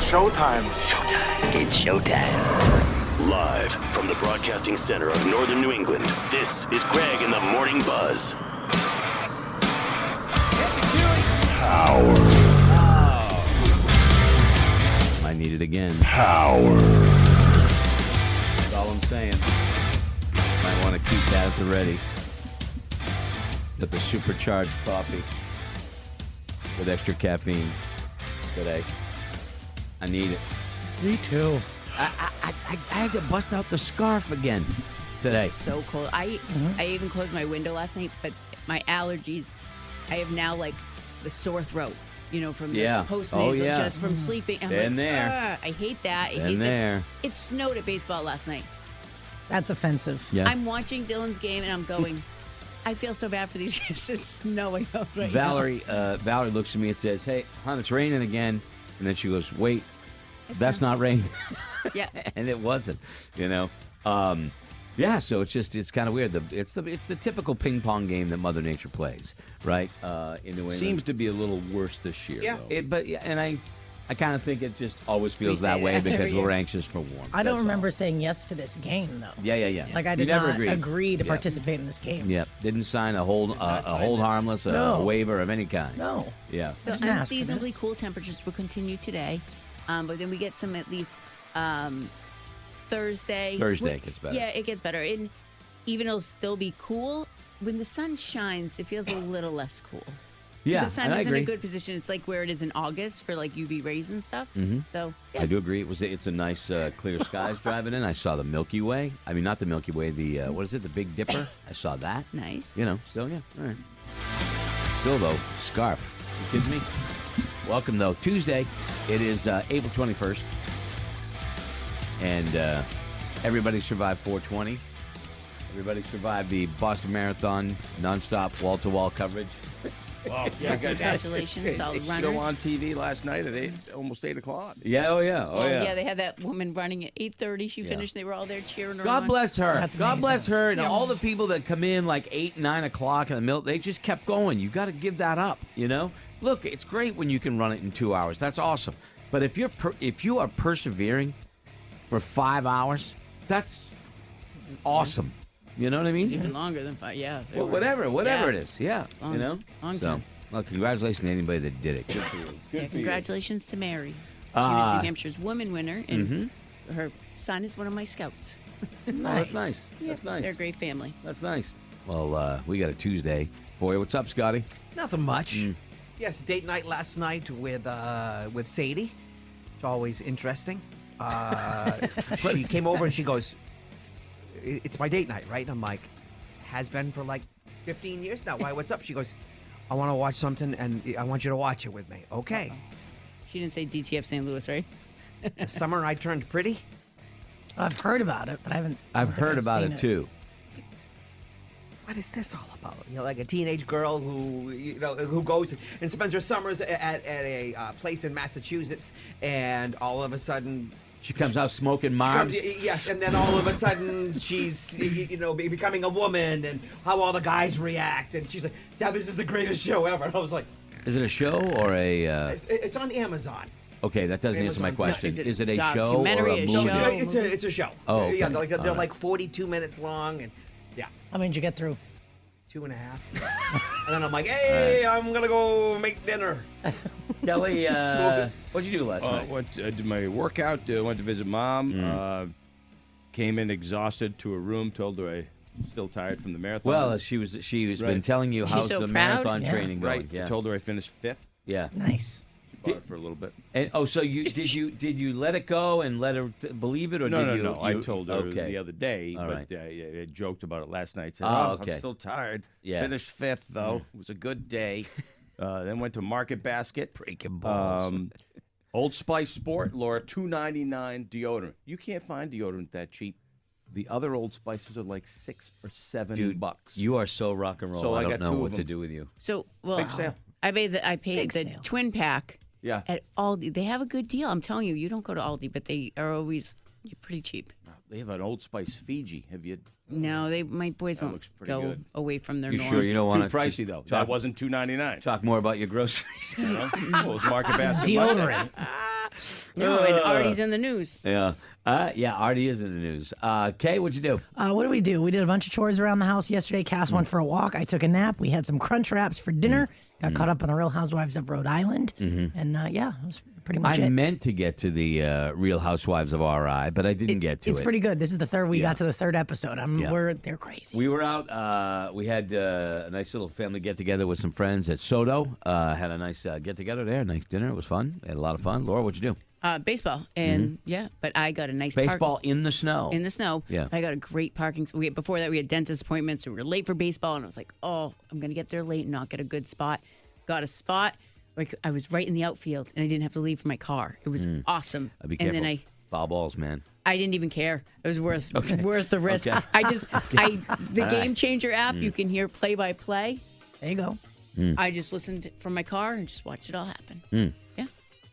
showtime. It's showtime. Live from the broadcasting center of northern New England, this is Greg and the Morning Buzz. Power. I need it again. Power. That's all I'm saying. Might want to keep that at the ready. With the supercharged coffee with extra caffeine today. I need it. Me too. I had to bust out the scarf again today. It's so cold. I even closed my window last night, but my allergies, I have now like the sore throat, from the post-nasal, just from sleeping. I'm Been there. I hate that. I Been hate there. It snowed at baseball last night. That's offensive. Yeah. I'm watching Dylan's game and I'm going, I feel so bad for these kids. It's snowing out right Valerie looks at me and says, "Hey, hon, it's raining again." And then she goes, "Wait, that's not rain." Yeah. And it wasn't, so it's kind of weird. It's the typical ping pong game that Mother Nature plays, right? In New England. Seems to be a little worse this year. Yeah. Though. I kind of think it just always feels that way because we're anxious for warmth. I don't remember saying yes to this game, though. Yeah. Like, I did not agree to participate in this game. Yeah, didn't sign a hold harmless, a waiver of any kind. No. Yeah. The unseasonably cool temperatures will continue today, but then we get some at least Thursday. Thursday gets better. Yeah, it gets better. And even it'll still be cool, when the sun shines, it feels a little less cool. Yeah, the sun and I is in agree. a good position. It's like where it is in August for like UV rays and stuff. Mm-hmm. So yeah. I do agree. It's a nice clear skies driving in. I saw the Milky Way. I mean, not the Milky Way. The what is it? The Big Dipper. I saw that. Nice. Still, yeah. All right. Still though, scarf. You kidding me? Welcome though, Tuesday. It is April 21st, and everybody survived 420. Everybody survived the Boston Marathon nonstop, wall-to-wall coverage. Well, Congratulations, solid runners. Still on TV last night at almost 8 o'clock. Yeah, oh yeah. Yeah, they had that woman running at 8:30. She finished. They were all there cheering her on. God bless her. That's God amazing. bless her. And all the people that come in like 8, 9 o'clock in the middle, they just kept going. You got to give that up, Look, it's great when you can run it in 2 hours. That's awesome. But if you are persevering for 5 hours, that's awesome. You know what I mean? It's even longer than 5. Yeah. Well, whatever it is. Yeah. Long time. Well, congratulations to anybody that did it. Good for you. Congratulations to Mary. She was New Hampshire's woman winner, and her son is one of my scouts. Oh, that's nice. Yeah, That's nice. They're a great family. That's nice. Well, we got a Tuesday for you. What's up, Scotty? Nothing much. Yes, date night last night with Sadie. It's always interesting. She came over and she goes, "It's my date night, right?" And I'm like, "Has been for like 15 years now. Why? What's up?" She goes, "I want to watch something, and I want you to watch it with me." Okay. She didn't say DTF St. Louis, right? The summer I turned pretty. I've heard about it, but I haven't. I've heard about seen it too. What is this all about? Like a teenage girl who goes and spends her summers at a place in Massachusetts, and all of a sudden She comes out smoking Mars. Yes, and then all of a sudden she's becoming a woman, and how all the guys react, and she's like, "Yeah, this is the greatest show ever." And I was like, Is it a show or a? "It's on Amazon." Okay, that doesn't answer my question. No, is it a show or documentary, a a movie? show? It's a show. Oh, okay. Yeah, they're All right. like 42 minutes long, and yeah. How many did you get through? 2.5. And then I'm like, "Hey, I'm gonna go make dinner." Kelly, what'd you do last night? Did my workout. Went to visit mom. Came in exhausted to her room. Told her I still tired from the marathon. Well, she's been telling you how's so the proud. marathon Yeah. training going. right. Yeah. Told her I finished 5th. Yeah. Nice. She bought it for a little bit. And, so did you let it go and let her believe it, or No, did you? no. I told her okay. the other day, All but right. I joked about it last night. Said, Okay. I'm still tired. Yeah. Finished 5th though. It was a good day. Then went to Market Basket. Breaking balls. Old Spice Sport, Laura, $2.99 deodorant. You can't find deodorant that cheap. The other Old Spices are like $6 or $7 bucks. You are so rock and roll. So I I don't got know 2 of what to them. do with you. So, well, Big sale. I paid Big the sale. twin pack Yeah. at Aldi. They have a good deal. I'm telling you, you don't go to Aldi, but they are always pretty cheap. They have an Old Spice Fiji. Have you? No, my boys That won't looks pretty go good. away from their You norm. sure you don't Too want to? pricey though. That wasn't $2.99. Talk more about your groceries. You know? Well, it was Market Basket. Deodorant. No, and Artie's in the news. Yeah. Artie is in the news. Kay, what'd you do? What did we do? We did a bunch of chores around the house yesterday. Cass went for a walk. I took a nap. We had some Crunch Wraps for dinner. Got caught up on the Real Housewives of Rhode Island. And it was pretty much I meant to get to the Real Housewives of RI, but I didn't get to it. It's pretty good. This is the third. We got to the third episode. They're crazy. We were out. We had a nice little family get together with some friends at Soto. Had a nice get together there. Nice dinner. It was fun. Had a lot of fun. Laura, what'd you do? Baseball. And but I got a nice baseball in the snow. In the snow. Yeah. I got a great parking. Before that, we had dentist appointments. So we were late for baseball. And I was like, I'm going to get there late and not get a good spot. Got a spot. I was right in the outfield, and I didn't have to leave for my car. It was awesome. Be careful. And then foul balls, man. I didn't even care. It was worth the risk. Okay. The Game Changer app, you can hear play-by-play. There you go. I just listened from my car and just watched it all happen. Yeah.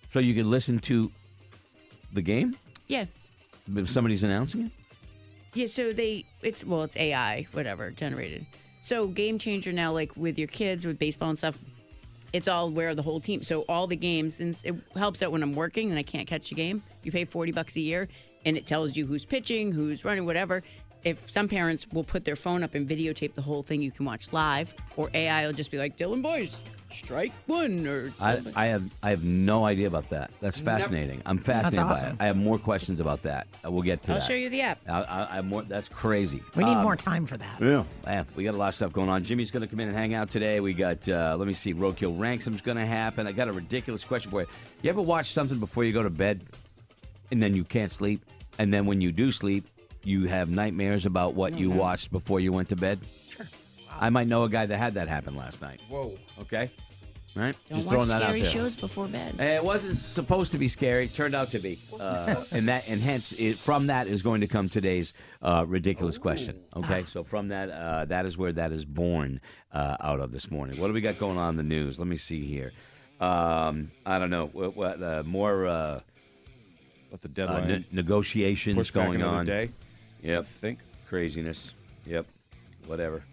So you could listen to the game? Yeah. If somebody's announcing it? Yeah, so it's AI, whatever, generated. So Game Changer now, like with your kids, with baseball and stuff, it's all where the whole team. So all the games, and it helps out when I'm working and I can't catch a game. You pay $40 a year, and it tells you who's pitching, who's running, whatever. If some parents will put their phone up and videotape the whole thing, you can watch live, or AI will just be like, Dylan Boyce, strike one. Or I have no idea about that. That's fascinating. I'm fascinated That's awesome. by it. I have more questions about that. We'll get to that. I'll show you the app. I have more. That's crazy. We need more time for that. Yeah, we got a lot of stuff going on. Jimmy's going to come in and hang out today. We got, let me see, Roadkill Ranksom's going to happen. I got a ridiculous question for you. You ever watch something before you go to bed, and then you can't sleep, and then when you do sleep, you have nightmares about what you watched before you went to bed? Sure. Wow. I might know a guy that had that happen last night. Whoa. Okay? All right? Don't Just watch throwing that out scary there. shows before bed. It wasn't supposed to be scary. Turned out to be. And hence, from that is going to come today's ridiculous question. Okay? So from that, that is where that is born out of this morning. What do we got going on in the news? Let me see here. I don't know. More... What the deadline? Negotiations Push back going another on. Day. Yep. I think. Craziness. Yep. Whatever.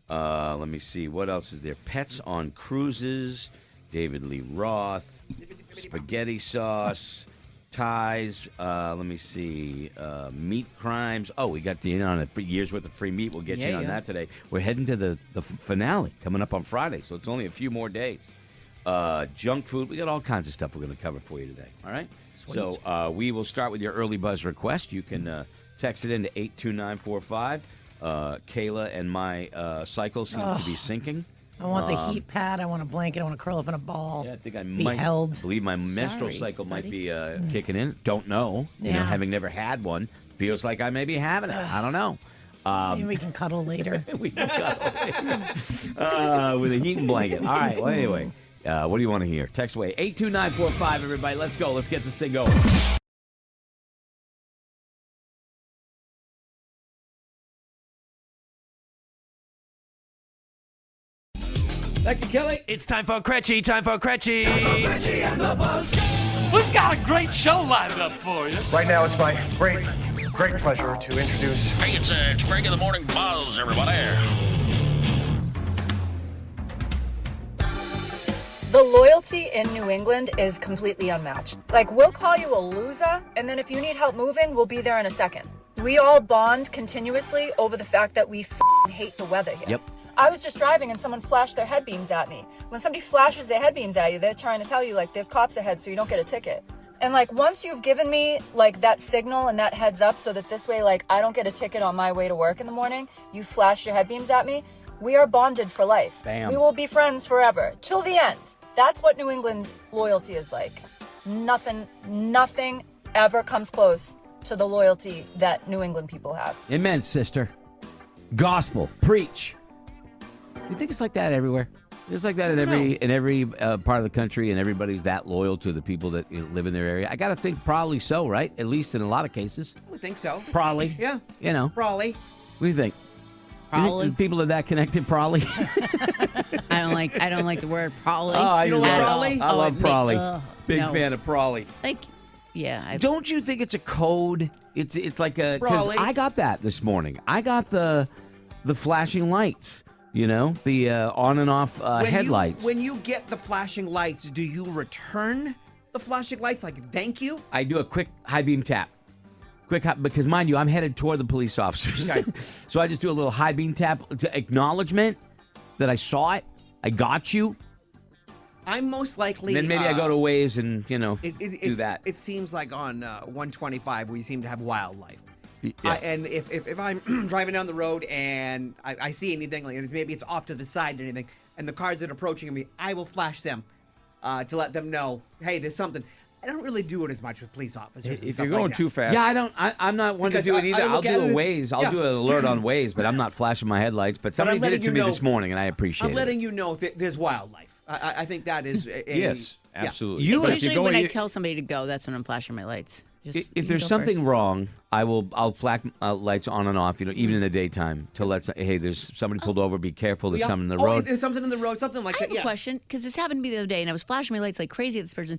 Let me see. What else is there? Pets on cruises. David Lee Roth. Spaghetti sauce. Ties. Let me see. Meat crimes. Oh, we got on it for years worth of free meat. We'll get you on that today. We're heading to the finale coming up on Friday, so it's only a few more days. Junk food. We got all kinds of stuff we're going to cover for you today. All right? Sweet. So we will start with your early buzz request. You can text it in to 82945. Kayla and my cycle seems to be sinking. I want the heat pad. I want a blanket. I want to curl up in a ball. Yeah, I think I be might held. believe my menstrual cycle might be kicking in. Don't know. You know, having never had one, feels like I may be having it. I don't know. Maybe we can cuddle later. We can cuddle later. With a heating blanket. All right. Well, anyway. What do you want to hear? Text away. 82945, everybody. Let's go. Let's get this thing going. Thank you, Kelly. It's time for Cretchy. Time for Cretchy. and the Buzz. We've got a great show lined up for you. Right now, it's my great pleasure to introduce... Hey, it's Greg in the Morning Buzz, everybody. The loyalty in New England is completely unmatched. Like, we'll call you a loser, and then if you need help moving, we'll be there in a second. We all bond continuously over the fact that we hate the weather here. Yep. I was just driving and someone flashed their head beams at me. When somebody flashes their head beams at you, they're trying to tell you, like, there's cops ahead so you don't get a ticket. And, like, once you've given me, like, that signal and that heads up so that this way, like, I don't get a ticket on my way to work in the morning, you flash your head beams at me, we are bonded for life. Bam. We will be friends forever, till the end. That's what New England loyalty is like. Nothing ever comes close to the loyalty that New England people have. Amen, sister. Gospel. Preach. You think it's like that everywhere? It's like that in every part of the country, and everybody's that loyal to the people that live in their area. I got to think probably so, right? At least in a lot of cases. I would think so. Probably. Yeah. You know. Probably. What do you think? Probably. You think people are that connected, probably? I don't like the word probably. Oh, I You don't like Prawley? I love Prawley. Big no. fan of Prawley. Like, yeah. Don't you think it's a code? It's like a, because Prawley. I got that this morning. I got the flashing lights. You know, the on and off headlights. When you get the flashing lights, do you return the flashing lights like thank you? I do a quick high beam tap. Because mind you, I'm headed toward the police officers. Okay. So I just do a little high beam tap to acknowledgement that I saw it. I got you. I'm most likely. Then maybe I go to Waze and, do that. It seems like on 125 where you seem to have wildlife. Yeah. And if I'm driving down the road and I see anything, like maybe it's off to the side or anything, and the cars that are approaching me, I will flash them to let them know, hey, there's something. I don't really do it as much with police officers. If you're going too fast. Yeah, I'm not one to do it either. I'll do a Waze. I'll do an alert on Waze, but I'm not flashing my headlights. But somebody did it to me this morning, and I appreciate it. I'm letting you know if there's wildlife. I think that is Yes, absolutely. You- It's if usually you're when going- I tell somebody to go, that's when I'm flashing my lights. If there's something wrong, I'll flash lights on and off, even in the daytime, to let hey, there's somebody pulled over. Be careful. There's something in the road. There's something in the road, something like I that. have a question, because this happened to me the other day, and I was flashing my lights like crazy at this person.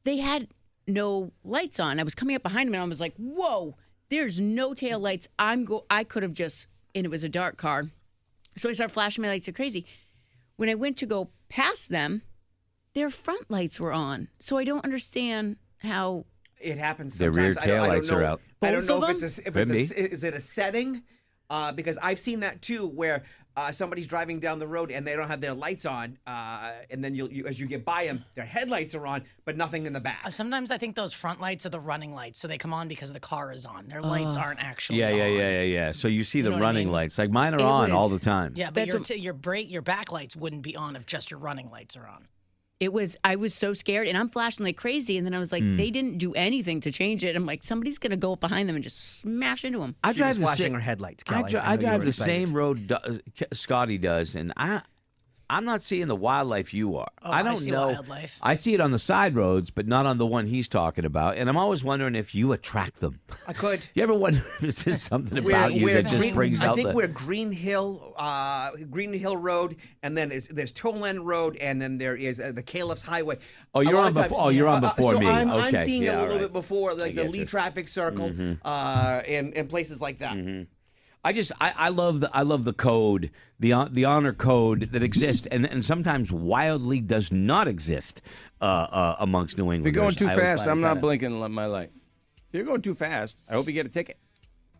They had no lights on. I was coming up behind him, and I was like, whoa, there's no tail lights. I could have just, and it was a dark car. So I started flashing my lights like crazy. When I went to go past them, their front lights were on. So I don't understand how it happens Their sometimes. rear tail I don't lights know. are out. I don't Both know of if is it a setting? Because I've seen that too, where somebody's driving down the road and they don't have their lights on, and then you as you get by them, their headlights are on, but nothing in the back. Sometimes I think those front lights are the running lights, so they come on because the car is on. Their lights aren't actually on. Yeah. So you see the know what I running mean? lights. Like mine are on all the time. Yeah, but That's your back lights wouldn't be on if just your running lights are on. I was so scared, and I'm flashing like crazy, and then I was like, they didn't do anything to change it. I'm like, somebody's going to go up behind them and just smash into them. I She drive was the flashing same. her headlights. I Kelly. drive know you were the excited. same road Scotty does, and I'm not seeing the wildlife you are. Oh, I don't see know. wildlife. I see it on the side roads, but not on the one he's talking about. And I'm always wondering if you attract them. I could. You ever wonder if there's something about you that just brings out I think the... we're Green Hill Road, and then there's Toland Road, and then there is the Caliph's Highway. Oh, you're on before. You're on before so me. I'm Okay, seeing yeah, it a all little right. bit before, like the get Lee you. traffic circle, and places like that. I love the code, the honor code that exists, and sometimes wildly does not exist amongst New Englanders. If you're going too I always fast, find I'm it not kinda- blinking my light. If you're going too fast, I hope you get a ticket.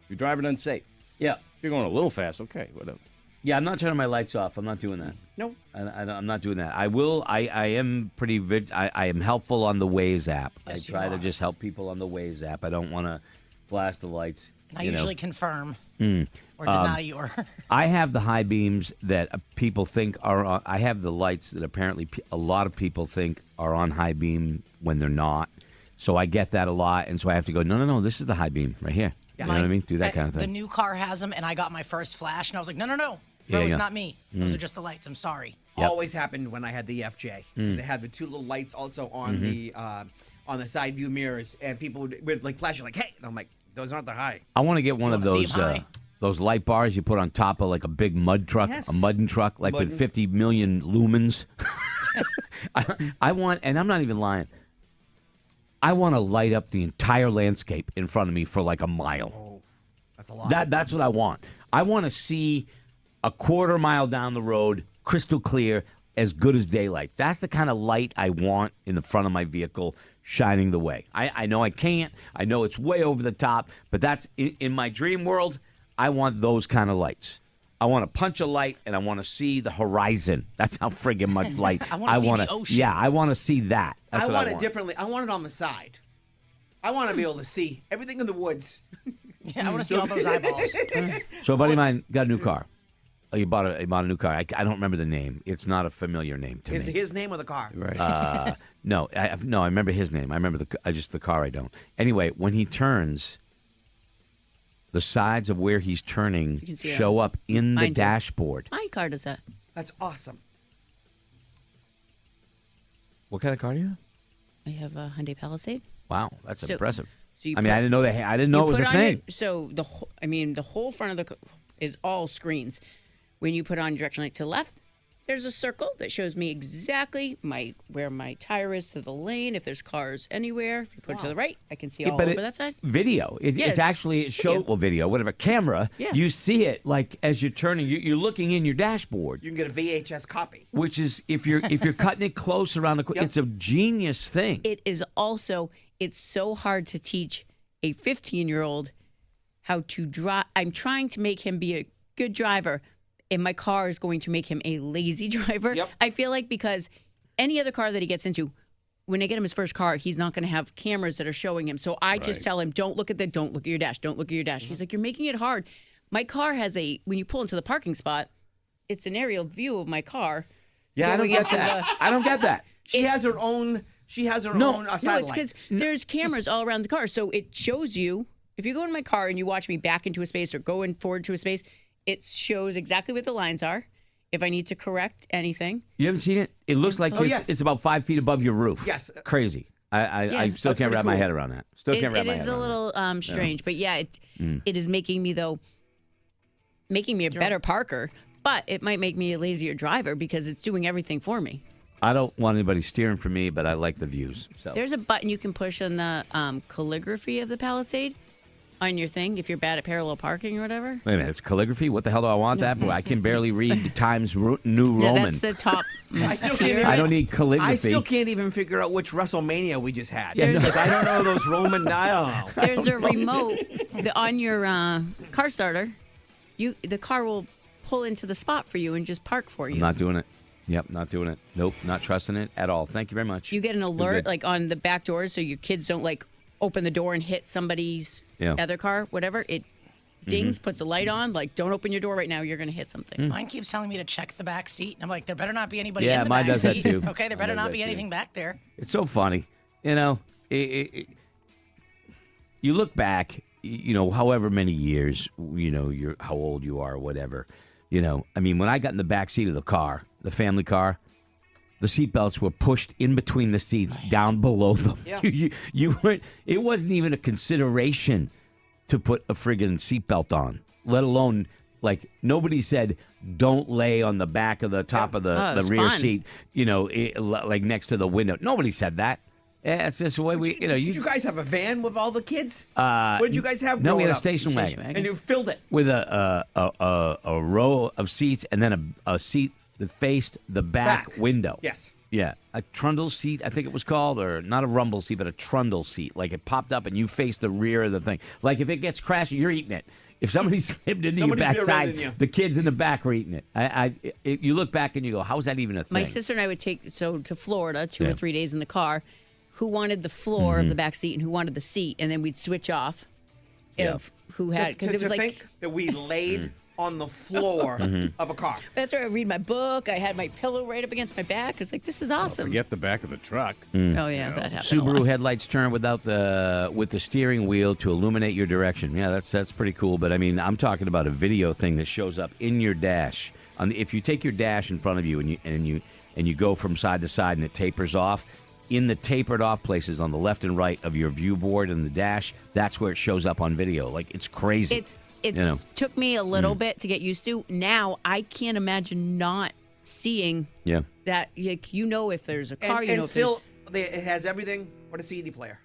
If you're driving unsafe. Yeah, If you're going a little fast, okay, whatever. yeah. I'm not turning my lights off. I'm not doing that. No. I'm not doing that. I will. I am pretty. I am helpful on the Waze app. Yes, I you try to are. just help people on the Waze app. I don't want to flash the lights. I you know. usually confirm or deny your. I have the high beams that people think are on. I have the lights that apparently a lot of people think are on high beam when they're not. So I get that a lot, and so I have to go, no, this is the high beam right here. You know what I mean? Do that kind of The thing. new car has them, and I got my first flash, and I was like, no, Yeah, it's yeah. not me. Those are just the lights. I'm sorry. Always happened when I had the FJ because they had the two little lights also on the side view mirrors, and people would like flashing like, "Hey!" And I'm like, "Those aren't the high." I want to get one of wanna see those 'em high. those light bars you put on top of like a big mud truck, Yes. a mudding truck, like with Muddin'. 50 million lumens. I want, and I'm not even lying. I want to light up the entire landscape in front of me for like a mile. That's a lot. That's what I want. I want to see a quarter mile down the road, crystal clear, as good as daylight. That's the kind of light I want in the front of my vehicle, shining the way. I know I can't. I know it's way over the top, but that's in my dream world. I want those kind of lights. I want to punch a light, and I want to see the horizon. That's how friggin' much light I wanna see the wanna- ocean. Yeah, I want to see that. That's I what want I it differently. I want it on the side. I want to be able to see everything in the woods. Yeah, I want to see all those eyeballs. So a buddy of mine got a new car. Oh, he bought a new car. I don't remember the name. It's not a familiar name to me. His name of the car. Right. No, I remember his name. I remember just the car. I don't. Anyway, when he turns, the sides of where he's turning can see show up in the Mine too. dashboard. My car does that. That's awesome. What kind of car do you have? I have a Hyundai Palisade. Wow, that's So- impressive. so you I mean, put- I didn't know I didn't know You it was put a on thing. so the whole front of the is all screens. When you put on direction light to the left, There's a circle that shows me exactly where my tire is to the lane. If there's cars anywhere, if you put it to the right, I can see all over that side. Video. It's actually video, whatever camera. Yeah. You see it like as you're turning. You're looking in your dashboard. You can get a VHS copy. Which is if you're cutting it close around the. It's a genius thing. It is also. It's so hard to teach a 15-year-old how to drive. I'm trying to make him be a good driver. And my car is going to make him a lazy driver. Yep. I feel like because any other car that he gets into, when I get him his first car, he's not going to have cameras that are showing him. So I just tell him, don't look at your dash. Don't look at your dash. He's like, you're making it hard. My car has when you pull into the parking spot, it's an aerial view of my car. Yeah, I don't get that. I don't get that. She has her own satellite. No, it's because there's cameras all around the car. So it shows you, if you go in my car and you watch me back into a space or go in forward to a space, it shows exactly what the lines are. If I need to correct anything. You haven't seen it? It looks like it's about 5 feet above your roof. Yes. Crazy. I still can't wrap my head around that. It is a little strange, but it is making me a better parker, but it might make me a lazier driver because it's doing everything for me. I don't want anybody steering for me, but I like the views. So there's a button you can push on the calligraphy of the Palisade. On your thing, if you're bad at parallel parking or whatever. Wait a minute, it's calligraphy? What the hell do I want that? Boy, I can barely read Times New Roman. That's the top I don't need calligraphy. I still can't even figure out which WrestleMania we just had. Because I don't know those Roman. I don't know. There's a remote on your car starter. The car will pull into the spot for you and just park for you. I'm not doing it. Yep, not doing it. Nope, not trusting it at all. Thank you very much. You get an alert like on the back doors so your kids don't open the door and hit somebody's other car, whatever. It dings, puts a light on, don't open your door right now, you're going to hit something. Mine keeps telling me to check the back seat. And I'm like, there better not be anybody in the mine back does seat. that too. Okay, there better not be anything back there. It's so funny. You look back, however many years, you're how old you are or whatever. I mean, when I got in the back seat of the car, the family car, the seatbelts were pushed in between the seats down below them. Yeah. You weren't. It wasn't even a consideration to put a friggin' seatbelt on, let alone nobody said don't lay on the back of the top of the rear seat. Next to the window. Nobody said that. It's just the way we. Did you guys have a van with all the kids? What did you guys have? No, we had a up? station wagon, and you filled it with a row of seats, and then a seat that faced the back window. Yes. Yeah. A trundle seat, I think it was called, or not a rumble seat, but a trundle seat. It popped up and you face the rear of the thing. If it gets crashing, you're eating it. If somebody slipped into your backside, the kids in the back were eating it. You look back and you go, how is that even a thing? My sister and I would take to Florida 2 or 3 days in the car. Who wanted the floor of the back seat and who wanted the seat, and then we'd switch off of who had, because it was think that we laid on the floor of a car. That's where I read my book. I had my pillow right up against my back. I was like, this is awesome. Forget the back of the truck. Oh yeah, that happened. Subaru headlights turn with the steering wheel to illuminate your direction. Yeah, that's pretty cool. But I mean, I'm talking about a video thing that shows up in your dash. If you take your dash in front of you and you go from side to side and it tapers off. In the tapered off places on the left and right of your view board and the dash, that's where it shows up on video. It's crazy. It took me a little bit to get used to. Now I can't imagine not seeing that. If there's a car, and still it has everything but a CD player.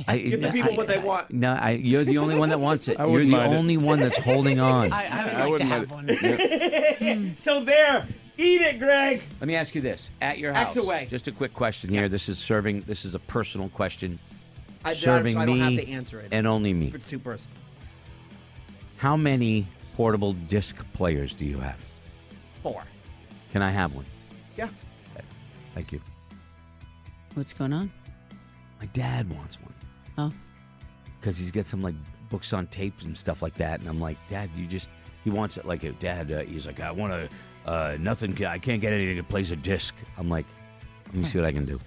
Give the people what they want. No, you're the only one that wants it. You're the only one that's holding on. I would like to have one. So there. Eat it, Greg. Let me ask you this: at your house, away. Just a quick question here. This is a personal question. Serving I don't have to answer it. And only me. If it's too personal. How many portable disc players do you have? 4. Can I have one? Yeah. Okay. Thank you. What's going on? My dad wants one. Oh. Because he's got some books on tapes and stuff like that, and I'm like, Dad, he wants it Dad. He's like, I want to. Nothing. I can't get anything that plays a disc. I'm like, let me see what I can do.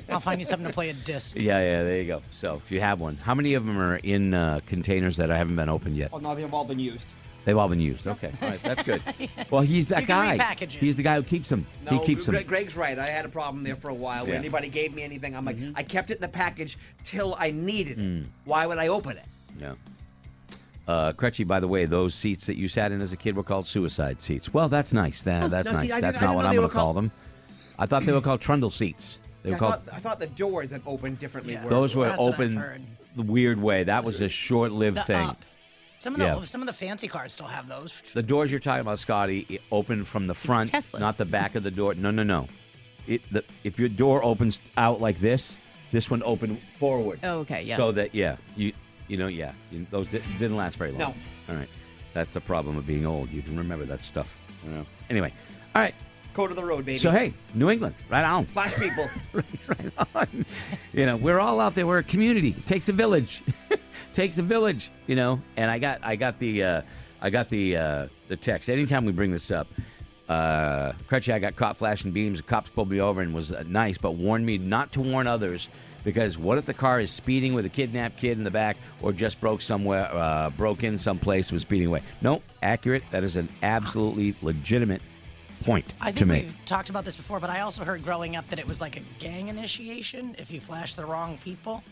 I'll find you something to play a disc. Yeah. There you go. So if you have one, how many of them are in containers that haven't been opened yet? Oh no, they've all been used. They've all been used. Okay, all right, that's good. Well, he's that guy. He's the guy who keeps them. No, he keeps them. Greg's right. I had a problem there for a while. When anybody gave me anything, I'm like, I kept it in the package till I needed it. Why would I open it? Yeah. Cretchy, by the way, those seats that you sat in as a kid were called suicide seats. Well, that's nice. That's no, nice. see, I That's didn't not what know I'm they going were to call called- them. I thought they were called trundle seats. They See, were called. I thought the doors that opened differently. Yeah. Were Those were That's what I've open heard. the weird way. That was a short-lived The thing. up. Some of the fancy cars still have those. The doors you're talking about, Scotty, open from the front, Teslas. not the back of the door. No. If your door opens out like this one opened forward. Oh, okay, yeah. So that those didn't last very long. No. All right, that's the problem of being old. You can remember that stuff. Anyway, all right. code of the road, baby. So hey, New England, right on. Flash people. right on. We're all out there. We're a community. It takes a village. Takes a village. And I got the text. Anytime we bring this up, Crutchy, I got caught flashing beams. The cops pulled me over and was nice, but warned me not to warn others because what if the car is speeding with a kidnapped kid in the back or just broke in someplace and was speeding away? No, accurate. That is an absolutely legitimate point I to think make. we've talked about this before, but I also heard growing up that it was like a gang initiation if you flash the wrong people.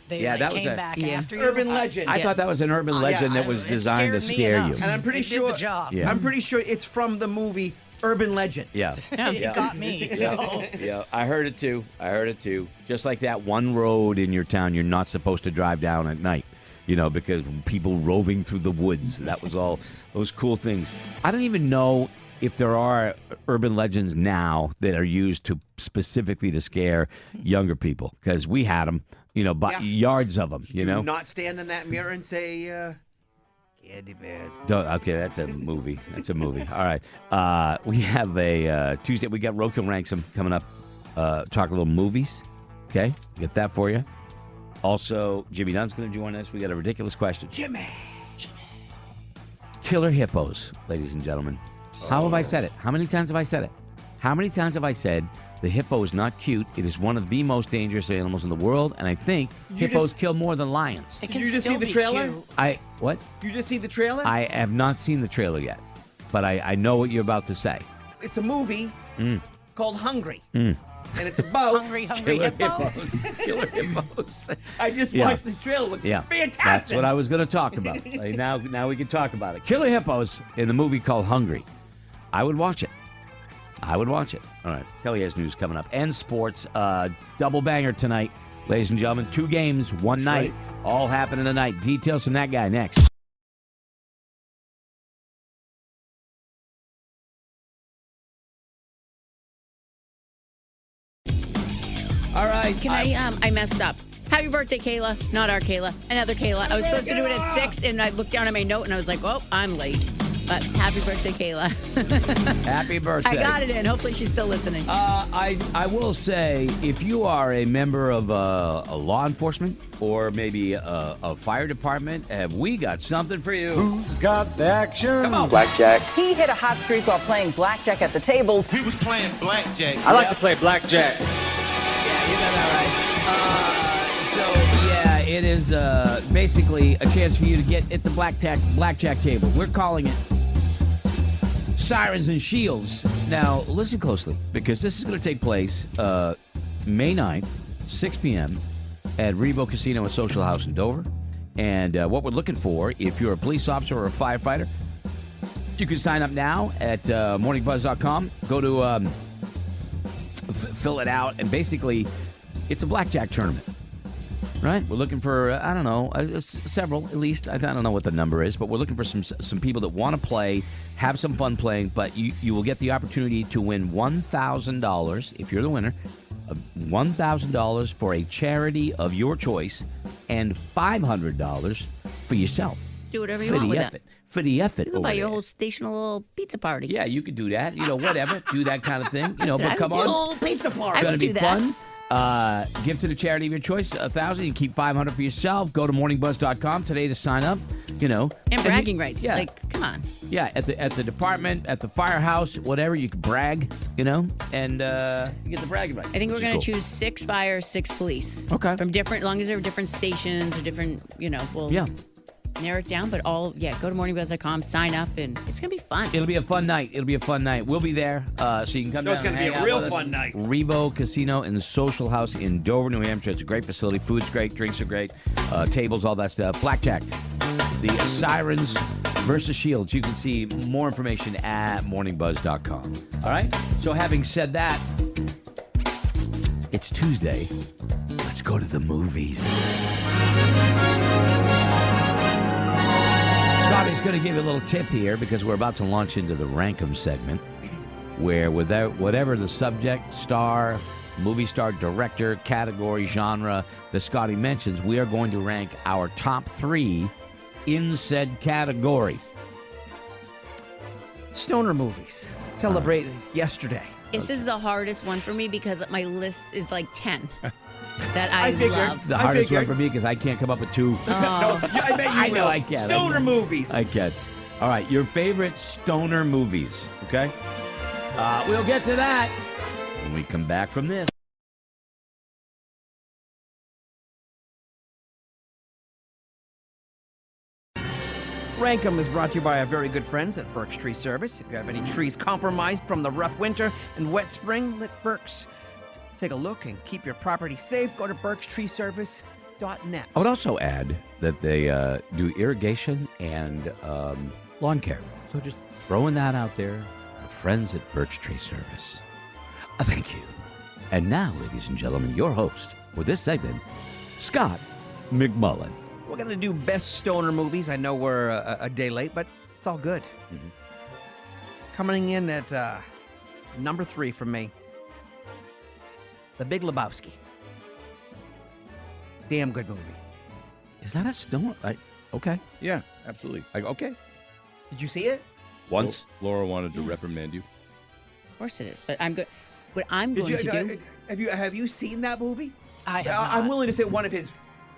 They that was came back Yeah. after you. Urban legend. I thought that was an urban legend that was it designed to scared me scare enough. you. And I'm pretty It did sure. the job. Yeah. I'm pretty sure it's from the movie Urban Legend. Yeah. It got me. So. Yeah, I heard it too. Just like that one road in your town you're not supposed to drive down at night, because people roving through the woods. That was all those cool things. I don't even know if there are urban legends now that are used to specifically to scare younger people because we had them, yards of them, Do not stand in that mirror and say, Candy Man. Okay, that's a movie. All right. We have a Tuesday. We got Roku Ranksome coming up. Talk a little movies. Okay, get that for you. Also, Jimmy Dunn's going to join us. We got a ridiculous question. Jimmy. Killer hippos, ladies and gentlemen. How have I said it? How many times have I said it? How many times have I said the hippo is not cute? It is one of the most dangerous animals in the world, and I think hippos kill more than lions. It can Did you just still see the be trailer? cute. What? You just see the trailer? I have not seen the trailer yet, but I know what you're about to say. It's a movie called Hungry. Mm. And it's about Hungry Killer hippo. hippos. Killer hippos. I just Yeah. watched the trailer. It looks fantastic. That's what I was going to talk about. Now we can talk about it. Killer hippos in the movie called Hungry. I would watch it. All right. Kelly has news coming up. And sports. Double banger tonight. Ladies and gentlemen, 2 games, 1 night. All happening tonight. Details from that guy next. All right. Can I messed up. Happy birthday, Kayla. Not our Kayla. Another Kayla. I was supposed to do it at 6, and I looked down at my note, and I was like, oh, I'm late. But happy birthday, Kayla. Happy birthday. I got it in. Hopefully she's still listening. I will say, if you are a member of a law enforcement or maybe a fire department, have we got something for you? Who's got the action? Come on. Blackjack. He hit a hot streak while playing blackjack at the tables. He was playing blackjack. I like to play blackjack. Yeah, you got that right. So, it is basically a chance for you to get at the blackjack table. We're calling it Sirens and Shields. Now, listen closely, because this is going to take place May 9th, 6 p.m. at Revo Casino and Social House in Dover. And what we're looking for, if you're a police officer or a firefighter, you can sign up now at morningbuzz.com. Go to fill it out, and basically, it's a blackjack tournament. Right? We're looking for, I don't know, several at least. I don't know what the number is, but we're looking for some people that want to play, have some fun playing, but you will get the opportunity to win $1,000, if you're the winner, $1,000 for a charity of your choice and $500 for yourself. Do whatever you want with that. For the effort. You can buy your whole station a little pizza party. Yeah, you could do that. Whatever. Do that kind of thing. But come on. Whole pizza party. It's going to be do that. fun. Give to the charity of your choice, $1,000. You can keep $500 for yourself. Go to morningbuzz.com today to sign up. And bragging rights. Yeah. Like, come on. Yeah, at the department, at the firehouse, whatever, you can brag, and you get the bragging rights. I think we're going to cool. choose 6 fire, 6 police. Okay. From different, as long as they're different stations or different, we'll narrow it down. But go to morningbuzz.com, sign up, and it's going to be fun. It'll be a fun night. We'll be there, so you can come down. It's going to be and a hang real out with us. fun night. Revo Casino and Social House in Dover, New Hampshire. It's a great facility. Food's great. Drinks are great. Tables, all that stuff. Blackjack. The Sirens versus Shields. You can see more information at morningbuzz.com. All right? So having said that, it's Tuesday. Let's go to the movies. Scotty's going to give you a little tip here because we're about to launch into the Rankum segment where whatever the subject, star, movie star, director, category, genre that Scotty mentions, we are going to rank our top 3 in said category. Stoner movies. Celebrated yesterday. This is the hardest one for me because my list is like 10 that I figured. love. The hardest one for me because I can't come up with 2. No, I bet you I know will. I can. Stoner movies. I can. All right, your favorite stoner movies, okay? We'll get to that when we come back from this. Rankum is brought to you by our very good friends at Burke's Tree Service. If you have any trees compromised from the rough winter and wet spring, let Burke's take a look and keep your property safe. Go to burkestreeservice.net. I would also add that they do irrigation and lawn care. So just throwing that out there. Our friends at Birch Tree Service. Thank you. And now, ladies and gentlemen, your host for this segment, Scott McMullen. We're going to do best stoner movies. I know we're a day late, but it's all good. Mm-hmm. Coming in at number 3 for me, The Big Lebowski. Damn good movie. Is that a stoner? Okay. Yeah, absolutely. Okay. Did you see it? Once. Laura wanted to reprimand you. Of course it is, but I'm good. What I'm going to do. Have you seen that movie? I have I'm not. willing to say one of his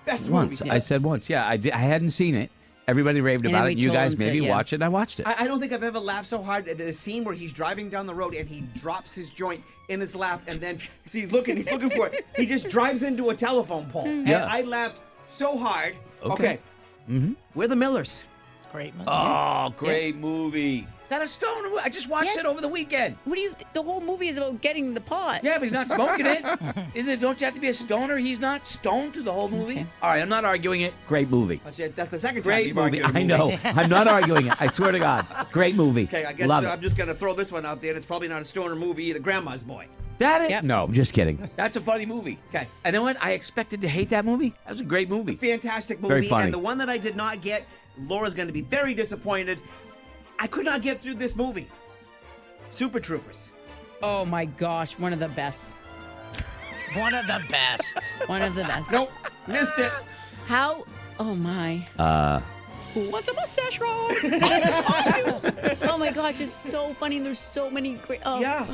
best Once. movies. I said once. Yeah, I hadn't seen it. Everybody raved And about then it. we You told guys him to, maybe yeah. watch it, and I watched it. I don't think I've ever laughed so hard at the scene where he's driving down the road and he drops his joint in his lap and then he's looking for it. He just drives into a telephone pole. And Yeah. I laughed so hard. Okay. Mm-hmm. We're the Millers. Great movie. Oh, great movie. Is that a stoner movie? I just watched Yes. it over the weekend. What do you? The whole movie is about getting the pot. Yeah, but he's not smoking it. Don't you have to be a stoner? He's not stoned through the whole movie. Okay. All right, I'm not arguing it. Great movie. That's the second time Great you've movie. argued a I movie. know. I'm not arguing it. I swear to God. Great movie. Okay, I guess Love it. I'm just going to throw this one out there. It's probably not a stoner movie either. Grandma's Boy. That it? Yep. No, I'm just kidding. That's a funny movie. Okay. And you know what? I expected to hate that movie. That was a great movie. Fantastic movie. Very funny. And the one that I did not get, Laura's going to be very disappointed. I could not get through this movie. Super Troopers. Oh my gosh, one of the best. One of the best. One of the best. Nope, missed it. How? Oh my. Who wants a mustache roll? Oh my gosh, it's so funny. There's so many great. Oh. Yeah.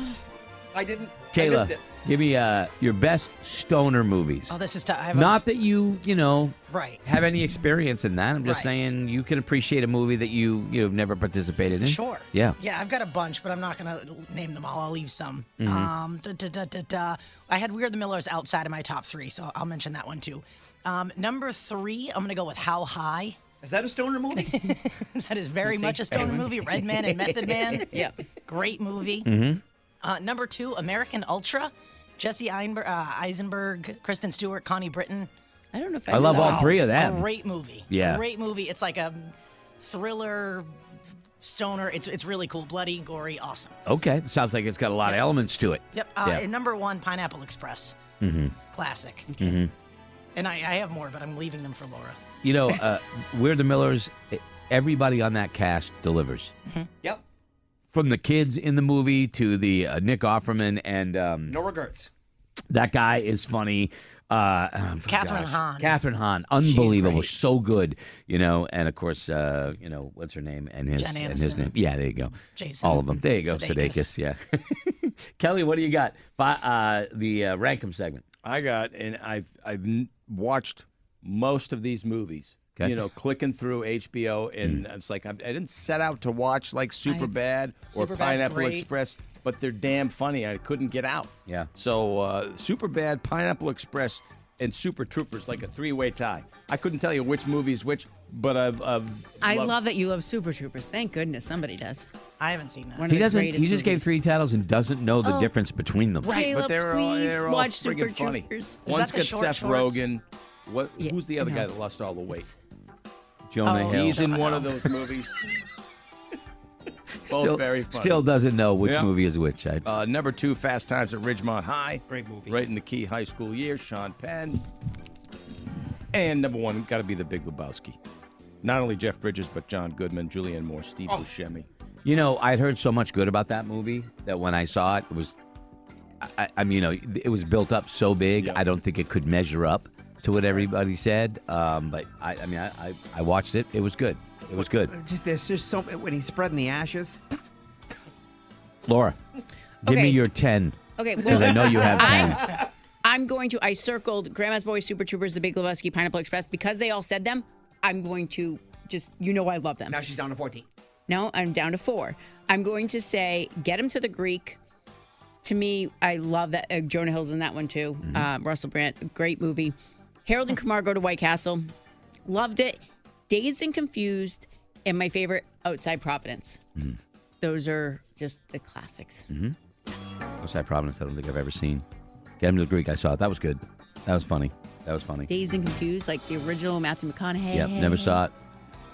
I didn't. I Kayla, missed it. give me your best stoner movies. Oh, this is tough. Not that you Right. have any experience in that. I'm just Right. saying you can appreciate a movie that you've never participated in. Sure. Yeah. Yeah, I've got a bunch, but I'm not going to name them all. I'll leave some. Mm-hmm. I had We're the Millers outside of my top 3, so I'll mention that one too. Number 3, I'm going to go with How High. Is that a stoner movie? That is very much a stoner movie. Red Man and Method Man. Yeah. Great movie. Mm-hmm. Number 2, American Ultra. Jesse Eisenberg, Kristen Stewart, Connie Britton. I don't know if I love all 3 of them. Great movie. Yeah. Great movie. It's like a thriller, stoner. It's really cool. Bloody, gory, awesome. Okay. Sounds like it's got a lot of elements to it. Yep. Yeah. And number 1, Pineapple Express. Mm-hmm. Classic. Mm-hmm. And I have more, but I'm leaving them for Laura. You know, We're the Millers. Everybody on that cast delivers. Yep. From the kids in the movie to the Nick Offerman and No regrets. that guy is funny. Catherine Hahn. Catherine Hahn, unbelievable, She's great. so good. And of course, what's her name and his Jen and his Aniston. name. Yeah, there you go. Jason All of them. There you go. Sudeikis. Sudeikis. Yeah. Kelly, what do you got? The Rankum segment. I got, and I've watched most of these movies. Okay. Clicking through HBO, and it's like I didn't set out to watch like Superbad or Superbad's Pineapple great. Express, but they're damn funny. I couldn't get out. Yeah. So Superbad, Pineapple Express, and Super Troopers, like a 3-way tie. I couldn't tell you which movie is which, but I love that you love Super Troopers. Thank goodness somebody does. I haven't seen that. One of He the doesn't. greatest He just gave movies. 3 titles and doesn't know the difference between them. Right, Caleb, but they're please all watch friggin' Super funny. Troopers. One's that the got short Seth shorts? Rogen. Yeah, Who's the other no. guy that lost all the weight? Jonah Hill. He's in one of those movies. Both very funny. Still doesn't know which movie is which. Number 2, Fast Times at Ridgemont High. Great movie. Right in the key high school years, Sean Penn. And number 1, got to be The Big Lebowski. Not only Jeff Bridges, but John Goodman, Julianne Moore, Steve Buscemi. You know, I'd heard so much good about that movie that when I saw it, it was, I mean, it was built up so big. Yep. I don't think it could measure up to what everybody said. But I watched it. It was good. It was good. There's just so when he's spreading the ashes. Laura, give me Okay. your 10. Okay, Because I know you have 10. I circled Grandma's Boys, Super Troopers, The Big Lebowski, Pineapple Express. Because they all said them, I'm going to just, I love them. Now she's down to 14. No, I'm down to 4. I'm going to say Get Him to the Greek. To me, I love that. Jonah Hill's in that one too. Russell Brand, great movie. Harold and Kumar Go to White Castle. Loved it. Dazed and Confused. And my favorite, Outside Providence. Those are just the classics. Outside Providence, I don't think I've ever seen. Get Him to the Greek, I saw it. That was good. That was funny. Dazed and Confused, like the original Matthew McConaughey. Yep, never saw it.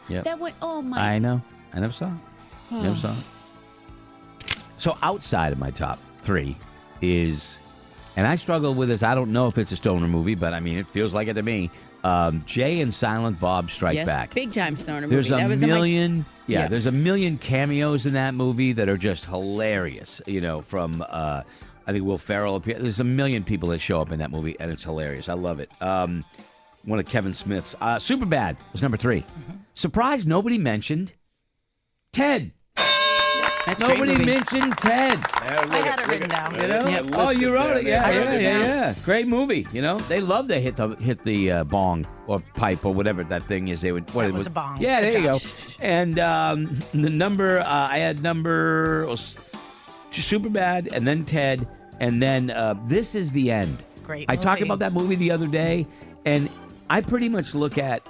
Yep. That one, oh my. I know. I never saw it. Never saw it. So outside of my top 3 is, and I struggle with this, I don't know if it's a stoner movie, but I mean, it feels like it to me. Jay and Silent Bob Strike Back. Big time stoner movie. There's That a was in million, yeah. there's a million cameos in that movie that are just hilarious. From I think Will Ferrell appears. There's a million people that show up in that movie, and it's hilarious. I love it. One of Kevin Smith's. Superbad was number 3. Surprised nobody mentioned Ted. That's a great Nobody movie. mentioned Ted. I had it written down. You know? Yep. Oh, you wrote it. I wrote it down. Yeah. Great movie. They love to hit the bong or pipe or whatever that thing is. They would. What That it was a bong. Yeah, Good there you go. job. And the number I had Superbad, and then Ted, and then This Is the End. Great I talked movie. about that movie the other day, and I pretty much look at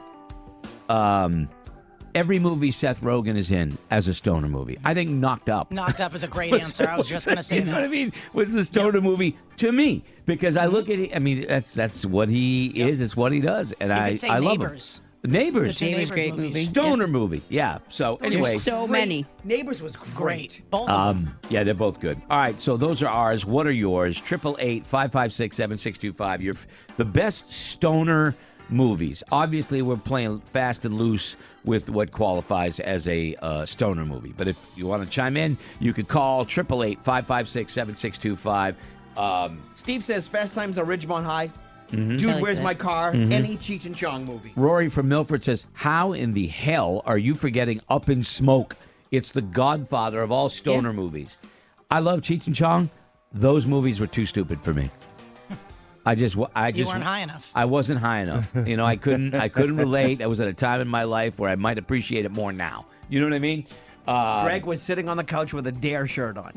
every movie Seth Rogen is in as a stoner movie. I think Knocked Up. Knocked Up is a great answer. I was just going to say You know what I that. mean? Was the stoner movie to me, because I look at it. I mean, that's what he is. It's what he does, and You I could say love him. Neighbors. Neighbors. The two Neighbors, Neighbors great movies. movie. Stoner movie. Yeah. So anyway. There's so many. Neighbors was great. Both of them. Yeah, they're both good. All right, so those are ours. What are yours? 888-556-7625. You're the best stoner movies. Obviously, we're playing fast and loose with what qualifies as a stoner movie. But if you want to chime in, you could call 888-556-7625. Steve says Fast Times at Ridgemont High. Dude, Kelly Where's said. My Car? Any Cheech and Chong movie. Rory from Milford says, how in the hell are you forgetting Up in Smoke? It's the godfather of all stoner movies. I love Cheech and Chong. Those movies were too stupid for me. I just You weren't high enough. I wasn't high enough. I couldn't relate. I was at a time in my life where I might appreciate it more now. You know what I mean? Greg was sitting on the couch with a Dare shirt on.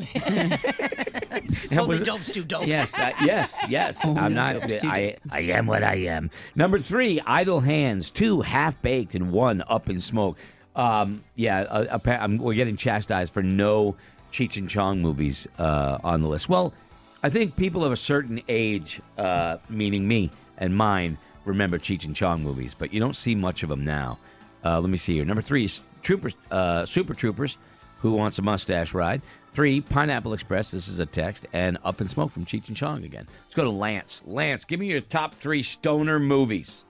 Only dope's too dope. Yes. I'm not. I am what I am. Number 3, Idle Hands. 2, Half Baked, and 1, Up in Smoke. We're getting chastised for no Cheech and Chong movies on the list. Well, I think people of a certain age, meaning me and mine, remember Cheech and Chong movies, but you don't see much of them now. Let me see here. Number 3 is Super Troopers. Who Wants a Mustache Ride? 3, Pineapple Express. This is a text. And Up in Smoke from Cheech and Chong again. Let's go to Lance. Lance, give me your top 3 stoner movies.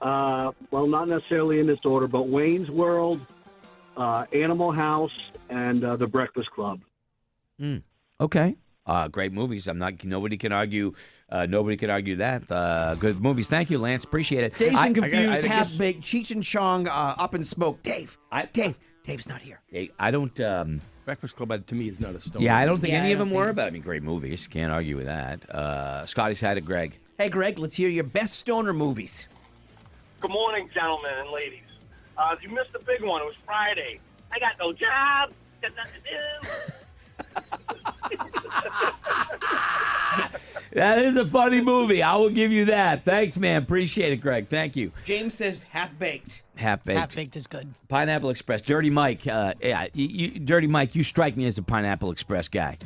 Well, not necessarily in this order, but Wayne's World, Animal House, and The Breakfast Club. Okay. Great movies. Nobody can argue. Nobody can argue that. Good movies. Thank you, Lance. Appreciate it. Dazed and Confused, Half Baked, Cheech and Chong, Up in Smoke. Dave's not here. I don't. Breakfast Club to me is not a stoner. Yeah, I don't think Yeah, any I of don't them were. think- But I mean, great movies. Can't argue with that. Scotty's had it. Greg. Hey, Greg, let's hear your best stoner movies. Good morning, gentlemen and ladies. You missed the big one. It was Friday. I got no job. Got nothing to do. That is a funny movie. I will give you that. Thanks, man. Appreciate it, Greg. Thank you. James says Half Baked. Half Baked. Half Baked is good. Pineapple Express. Dirty Mike. Dirty Mike, you strike me as a Pineapple Express guy.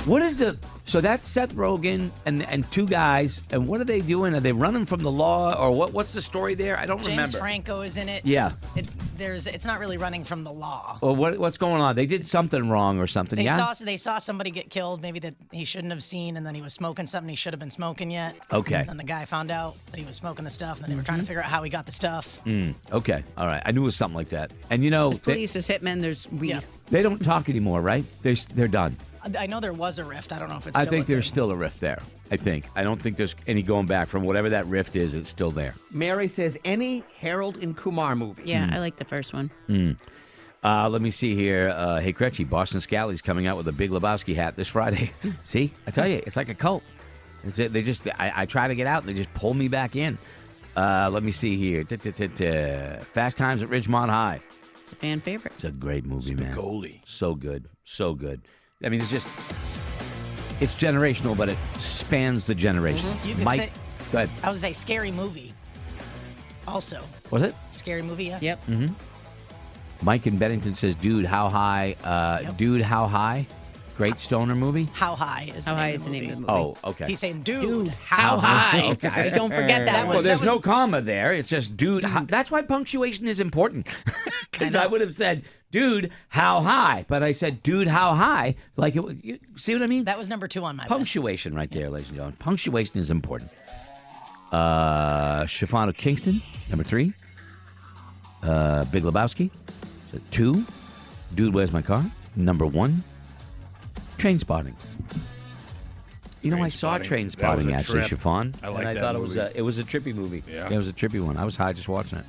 What is the? So that's Seth Rogen and two guys. And what are they doing? Are they running from the law or what? What's the story there? I don't James remember. Franco is in it. Yeah. It's not really running from the law. Well, what's going on? They did something wrong or something. They saw somebody get killed, maybe that he shouldn't have seen, and then he was smoking something he should have been smoking yet. Okay. And then the guy found out that he was smoking the stuff, and then they were trying to figure out how he got the stuff. Okay. All right. I knew it was something like that. And you know, There's police, there's hitmen, there's weed. they don't talk anymore, right? They're done. I know there was a rift. I don't know if it's. I Still think a there's thing. still a rift there. I don't think there's any going back from whatever that rift is. It's still there. Mary says any Harold and Kumar movie. Yeah, I like the first one. Let me see here. Hey, Cretchy, Boston Scally's coming out with a Big Lebowski hat this Friday. See? I tell you, it's like a cult. I try to get out, and they just pull me back in. Let me see here. Fast Times at Ridgemont High. It's a fan favorite. It's a great movie, man. So good. So good. I mean, it's generational, but it spans the generations. You could Mike, say, go ahead. I was say scary movie. Also. Was it? Scary movie, yeah. Yep. Mike in Bennington says, dude, how high? Dude, how high? Great stoner movie? How High is the name of the movie. Oh, okay. He's saying, dude, how high? Okay. Don't forget that one. Well, there's no comma there. It's just, dude. That's why punctuation is important. Because I would have said, dude, how high? But I said, dude, how high? Like, you see what I mean? That was number 2 on my Punctuation right there, ladies and gentlemen. Punctuation is important. Chiffon of Kingston, number 3. Big Lebowski, 2. Dude, Where's My Car? Number 1. Train Spotting. You know, I saw Train Spotting actually, trip. Chiffon. I like and I that thought movie. it was a trippy movie. Yeah. It was a trippy one. I was high just watching it.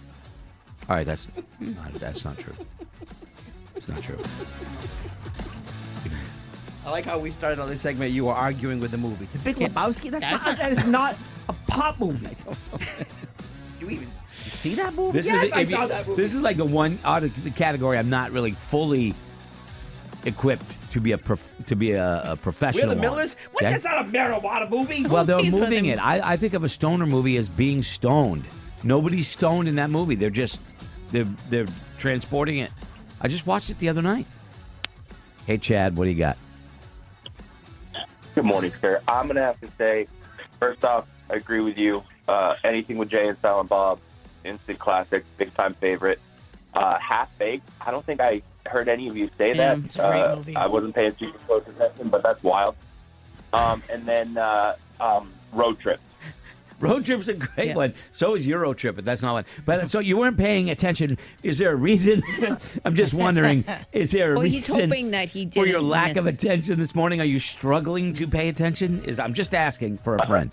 All right, that's not true. It's not true. I like how we started on this segment. You were arguing with the movies. The Big Lebowski. That is not a pop movie. Do you even see that movie? I saw that movie. This is like the one out of the category I'm not really fully equipped to be a professional. We're the Millers. on. What's that's not a marijuana movie? Well, they're moving it. I think of a stoner movie as being stoned. Nobody's stoned in that movie. They're transporting it. I just watched it the other night. Hey, Chad, what do you got? Good morning, sir. I'm going to have to say, first off, I agree with you. Anything with Jay and Silent Bob, instant classic, big time favorite. Half-Baked, I don't think I heard any of you say that. It's a great movie. I wasn't paying super close attention, but that's wild. And then Road Trip. Road Trip's a great one. So is Euro Trip, but that's not one. But so you weren't paying attention. Is there a reason? I'm just wondering. Is there a Well, reason? he's hoping that he for your didn't lack of miss- attention this morning? Are you struggling to pay attention? I'm just asking for a friend.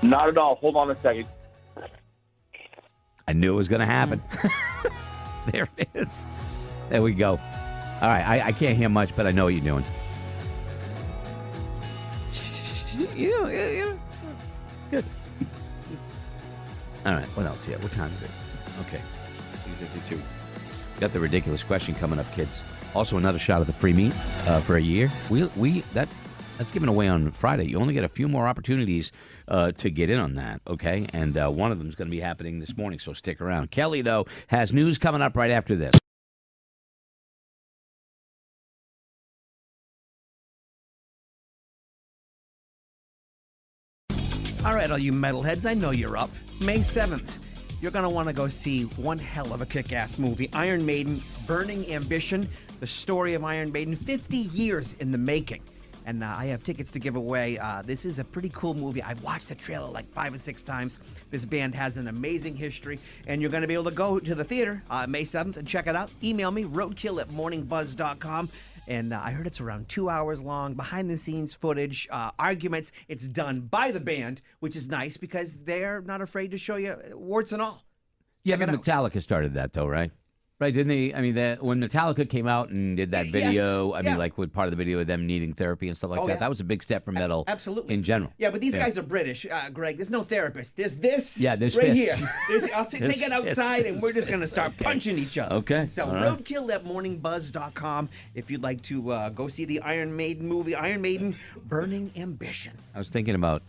Not at all. Hold on a second. I knew it was going to happen. There it is. There we go. All right. I can't hear much, but I know what you're doing. Yeah. It's good. All right. What else here? What time is it? Okay. 2:52. Got the ridiculous question coming up, kids. Also, another shot of the free meat for a year. That's given away on Friday. You only get a few more opportunities to get in on that, okay? And one of them is going to be happening this morning, so stick around. Kelly, though, has news coming up right after this. All right, all you metalheads, I know you're up. May 7th, you're going to want to go see one hell of a kick-ass movie, Iron Maiden, Burning Ambition, the story of Iron Maiden, 50 years in the making. And I have tickets to give away. This is a pretty cool movie. I've watched the trailer like 5 or 6 times. This band has an amazing history, and you're going to be able to go to the theater May 7th and check it out. Email me, roadkill@morningbuzz.com. And I heard it's around 2 hours long, behind-the-scenes footage, arguments. It's done by the band, which is nice because they're not afraid to show you warts and all. Yeah, but Metallica started that, though, right? Right, didn't they? I mean, when Metallica came out and did that video, I mean, like with part of the video of them needing therapy and stuff like that, that was a big step for metal absolutely. in general. Yeah, but these guys are British, Greg. There's no therapist. There's this there's right fists. here. I'll take it outside, and we're just going to start punching each other. Okay. So all right. roadkill@morningbuzz.com if you'd like to go see the Iron Maiden movie, Iron Maiden, Burning Ambition. I was thinking about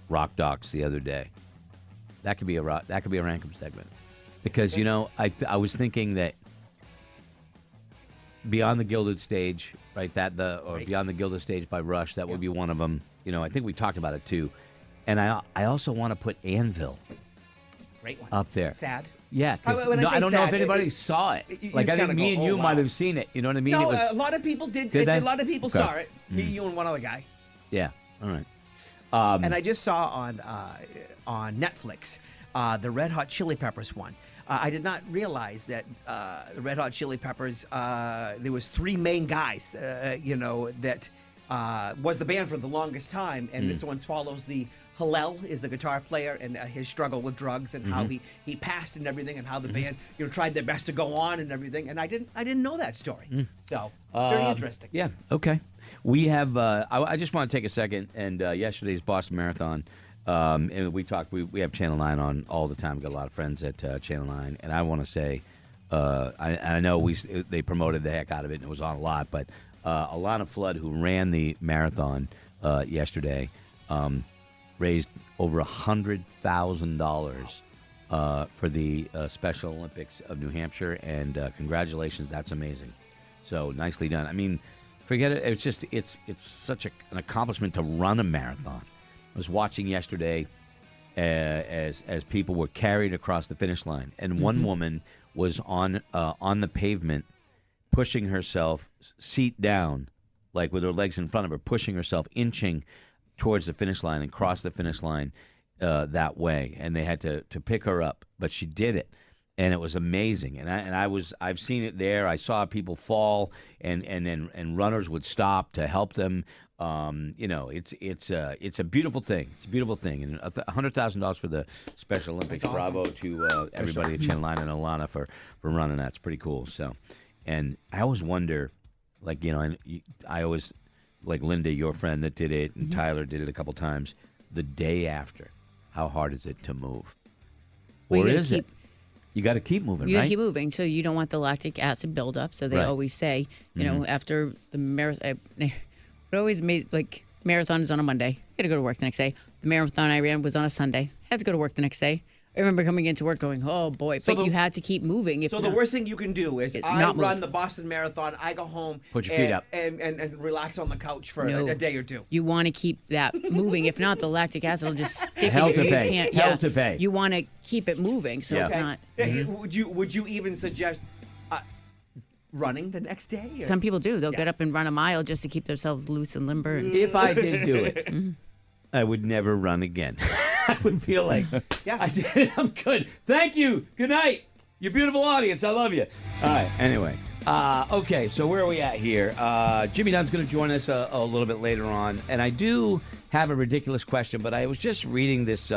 rock docs the other day. That could be a Rankum segment. Because, you know, I was thinking that Beyond the Gilded Stage, right? Beyond the Gilded Stage by Rush. That would be one of them. I think we talked about it too. And I also want to put Anvil. Great one. Up there. Sad. Yeah, because When I say I don't know sad, if anybody saw it. Like I think me and you might have seen it. You know what I mean? No, It was, a lot of people did. Did they? A lot of people Okay. saw it. You and one other guy. yeah. All right. And I just saw on Netflix the Red Hot Chili Peppers one. I did not realize that the Red Hot Chili Peppers. There was 3 main guys. That was the band for the longest time, and this one follows the. Hillel is the guitar player, and his struggle with drugs, and how he passed and everything, and how the band tried their best to go on and everything. And I didn't know that story. So very interesting. Yeah. Okay. We have. I just want to take a second. And yesterday's Boston Marathon. And we talked. We have Channel 9 on all the time. We've got a lot of friends at Channel 9, and I want to say, I know they promoted the heck out of it, and it was on a lot. But Alana Flood, who ran the marathon yesterday, raised over $100,000 for the Special Olympics of New Hampshire, and congratulations, that's amazing. So nicely done. I mean, forget it. It's such an accomplishment to run a marathon. I was watching yesterday as people were carried across the finish line, and one woman was on the pavement, pushing herself seat down, like with her legs in front of her, pushing herself, inching towards the finish line and cross the finish line that way, and they had to pick her up, but she did it, and it was amazing. And I've seen it there. I saw people fall, and runners would stop to help them. It's a beautiful thing. It's a beautiful thing, and $100,000 for the Special Olympics. That's awesome. Bravo to everybody at Channel 9 and Alana for running that. It's pretty cool. So, and I always wonder, I always. Like Linda, your friend that did it, and Tyler did it a couple times. The day after, how hard is it to move? Well, or is it? You got to keep moving, You right? gotta keep moving, so you don't want the lactic acid buildup. So they Right. always say, after the marathon, it always made like marathon is on a Monday. Got to go to work the next day. The marathon I ran was on a Sunday. Had to go to work the next day. I remember coming into work going, "Oh boy!" So But you had to keep moving. So the worst thing you can do is I not run move. the Boston Marathon. I go home, Put your feet up. and relax on the couch for No. a day or two. You want to keep that moving. If not, the lactic acid will just stick. Hell in to you. pay. You can't. Hell to pay. You want to keep it moving, so it's not. Would you even suggest running the next day? Or? Some people do. They'll get up and run a mile just to keep themselves loose and limber. And, If I did do it, I would never run again. I would feel like, I did it. I'm good. Thank you. Good night. Your beautiful audience. I love you. All right. Anyway. Okay. So where are we at here? Jimmy Dunn's going to join us a little bit later on. And I do have a ridiculous question, but I was just reading this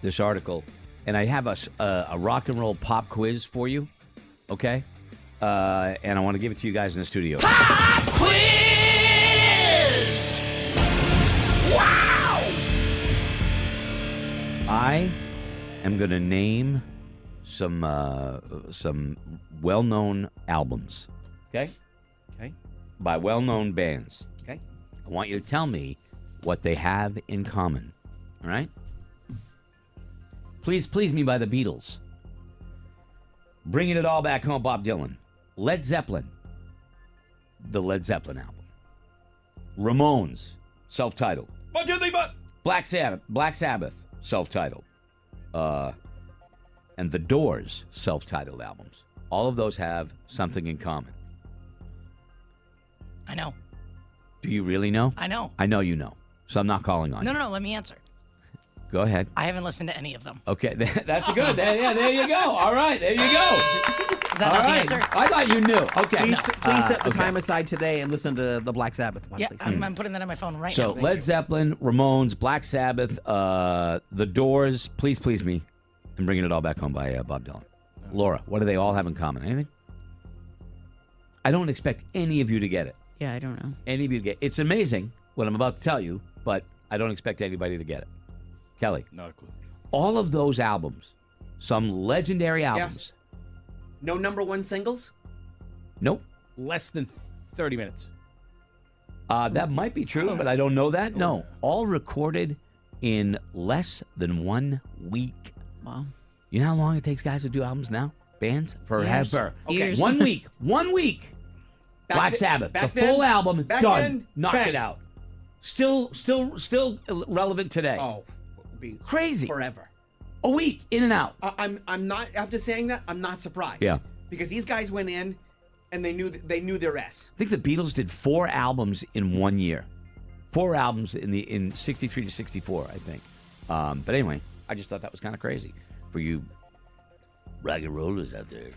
this article, and I have a rock and roll pop quiz for you. Okay? And I want to give it to you guys in the studio. Pop quiz! Wow! I am going to name some well-known albums, okay? Okay. By well-known bands. Okay. I want you to tell me what they have in common, all right? Please Please Me by the Beatles. Bringing It All Back Home, Bob Dylan. Led Zeppelin, the Led Zeppelin album. Ramones, self-titled. 1, 2, 3, 4. Black Sabbath, self-titled. And The Doors, self-titled albums. All of those have something in common. I know. Do you really know? I know. I know you know. So I'm not calling on you. No, let me answer. Go ahead. I haven't listened to any of them. Okay, that's good. There you go. All right, there you go. Is that All not the right. answer? I thought you knew. Okay. Please set the okay. time aside today and listen to the Black Sabbath one, Yeah, please. I'm putting that on my phone right So now. Led Zeppelin, Ramones, Black Sabbath, The Doors, Please Please Me, and Bringing It All Back Home by Bob Dylan. Laura, what do they all have in common? Anything? I don't expect any of you to get it. yeah, I don't know. Any of you to get it. It's amazing what I'm about to tell you, but I don't expect anybody to get it. Kelly. Not a clue. All of those albums, some legendary albums. No number one singles? Nope. Less than 30 minutes. That might be true, but I don't know that. No. All recorded in less than 1 week. Wow. You know how long it takes guys to do albums now? bands forever. Okay. 1 week. 1 week. Black Sabbath. The full album. Done. Knocked it out. Still relevant today. Oh, be crazy. Forever. A week in and out. I'm not. After saying that, I'm not surprised. Yeah. Because these guys went in, and they knew their S. I think the Beatles did 4 albums in 1 year. 4 albums in 63 to 64, I think. But anyway, I just thought that was kind of crazy for you rock and rollers out there.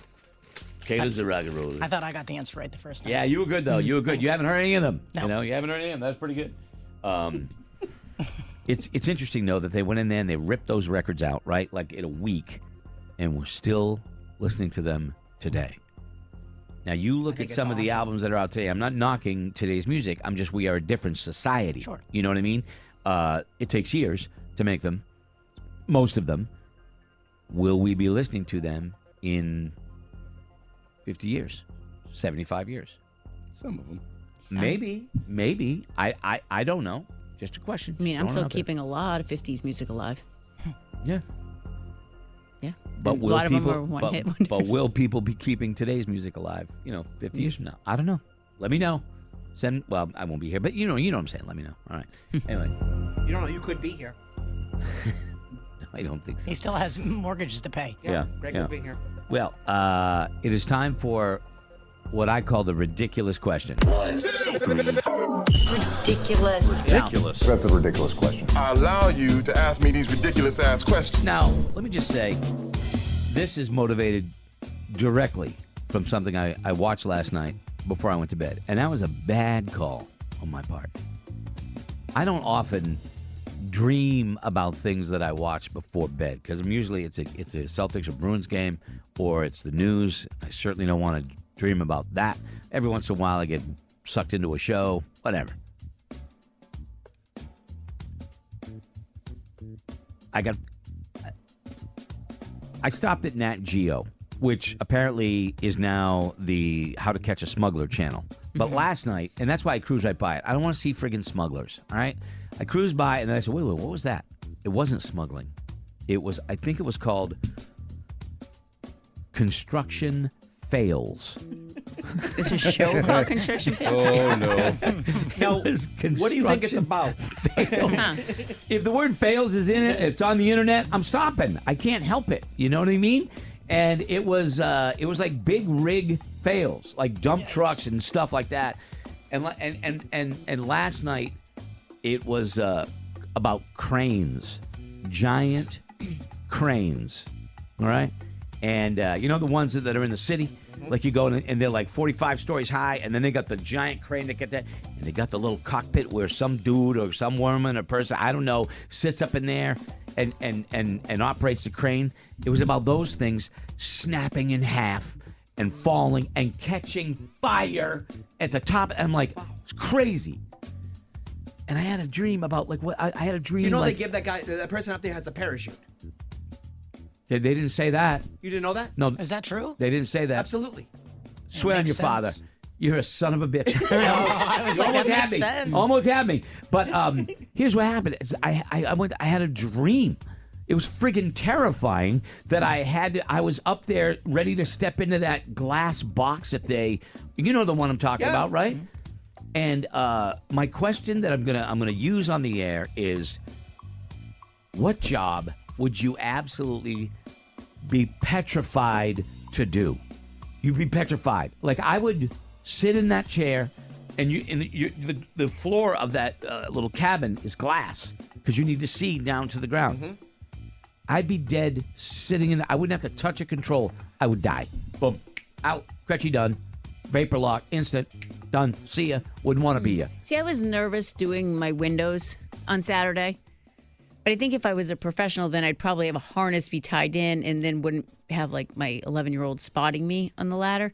Kayla's a rock and roller. I thought I got the answer right the first time. Yeah, you were good though. You were good. Thanks. You haven't heard any of them. No. You haven't heard any of them. That's pretty good. It's interesting though that they went in there and they ripped those records out, right? Like in a week, and we're still listening to them today. Now you look at some of the albums that are out today. I'm not knocking today's music. We are a different society. Sure. You know what I mean? It takes years to make them. Most of them. Will we be listening to them in 50 years, 75 years? Some of them. Maybe. I don't know. Just a question. I mean, I'm Throwing it still out there. keeping a lot of 50s music alive. Yeah. Yeah. But a will lot people, of them are one-hit wonders. But will people be keeping today's music alive, 50 years from now? I don't know. Let me know. I won't be here, but you know what I'm saying. Let me know. All right. Anyway. You don't know. You could be here. I don't think so. He still has mortgages to pay. Yeah. Greg yeah. will be here. Well, it is time for what I call the ridiculous question. 1, 2, 3. Ridiculous. Ridiculous. That's a ridiculous question. I allow you to ask me these ridiculous ass questions. Now, let me just say, this is motivated directly from something I watched last night before I went to bed. And that was a bad call on my part. I don't often dream about things that I watch before bed because usually it's a Celtics or Bruins game or it's the news. I certainly don't want to dream about that. Every once in a while I get sucked into a show, whatever. I stopped at Nat Geo, which apparently is now the How to Catch a Smuggler channel. But last night, and that's why I cruised right by it. I don't want to see friggin' smugglers, all right? I cruised by, and then I said, wait, what was that? It wasn't smuggling. I think it was called Construction Fails. It's a show called Construction Fails. Oh, no. Now, what do you think it's about? Fails. If the word fails is in it, if it's on the internet, I'm stopping. I can't help it. You know what I mean? And it was like big rig fails, like dump trucks and stuff like that. And last night it was about cranes, giant cranes. All right, and the ones that are in the city, like you go and they're like 45 stories high, and then they got the giant crane that get that, and they got the little cockpit where some dude or some woman or person, I don't know, sits up in there and operates the crane. It was about those things snapping in half and falling and catching fire at the top. And I'm like, it's crazy. And I had a dream about I had a dream. They give that person up there has a parachute. They didn't say that. You didn't know that? No. Is that true? They didn't say that. Absolutely. Swear on your father. You're a son of a bitch. I was like, that makes sense. Almost had me. But here's what happened. I had a dream. It was friggin' terrifying that I was up there ready to step into that glass box that you know the one I'm talking about, right? And my question that I'm gonna use on the air is, what job would you absolutely be petrified to do? You'd be petrified. Like I would sit in that chair, and the floor of that little cabin is glass because you need to see down to the ground. Mm-hmm. I'd be dead sitting in. I wouldn't have to touch a control. I would die. Boom, out. Cretchy done. Vapor lock. Instant. Done. See ya. Wouldn't want to be ya. See, I was nervous doing my windows on Saturday. But I think if I was a professional, then I'd probably have a harness be tied in and then wouldn't have like my 11-year-old spotting me on the ladder.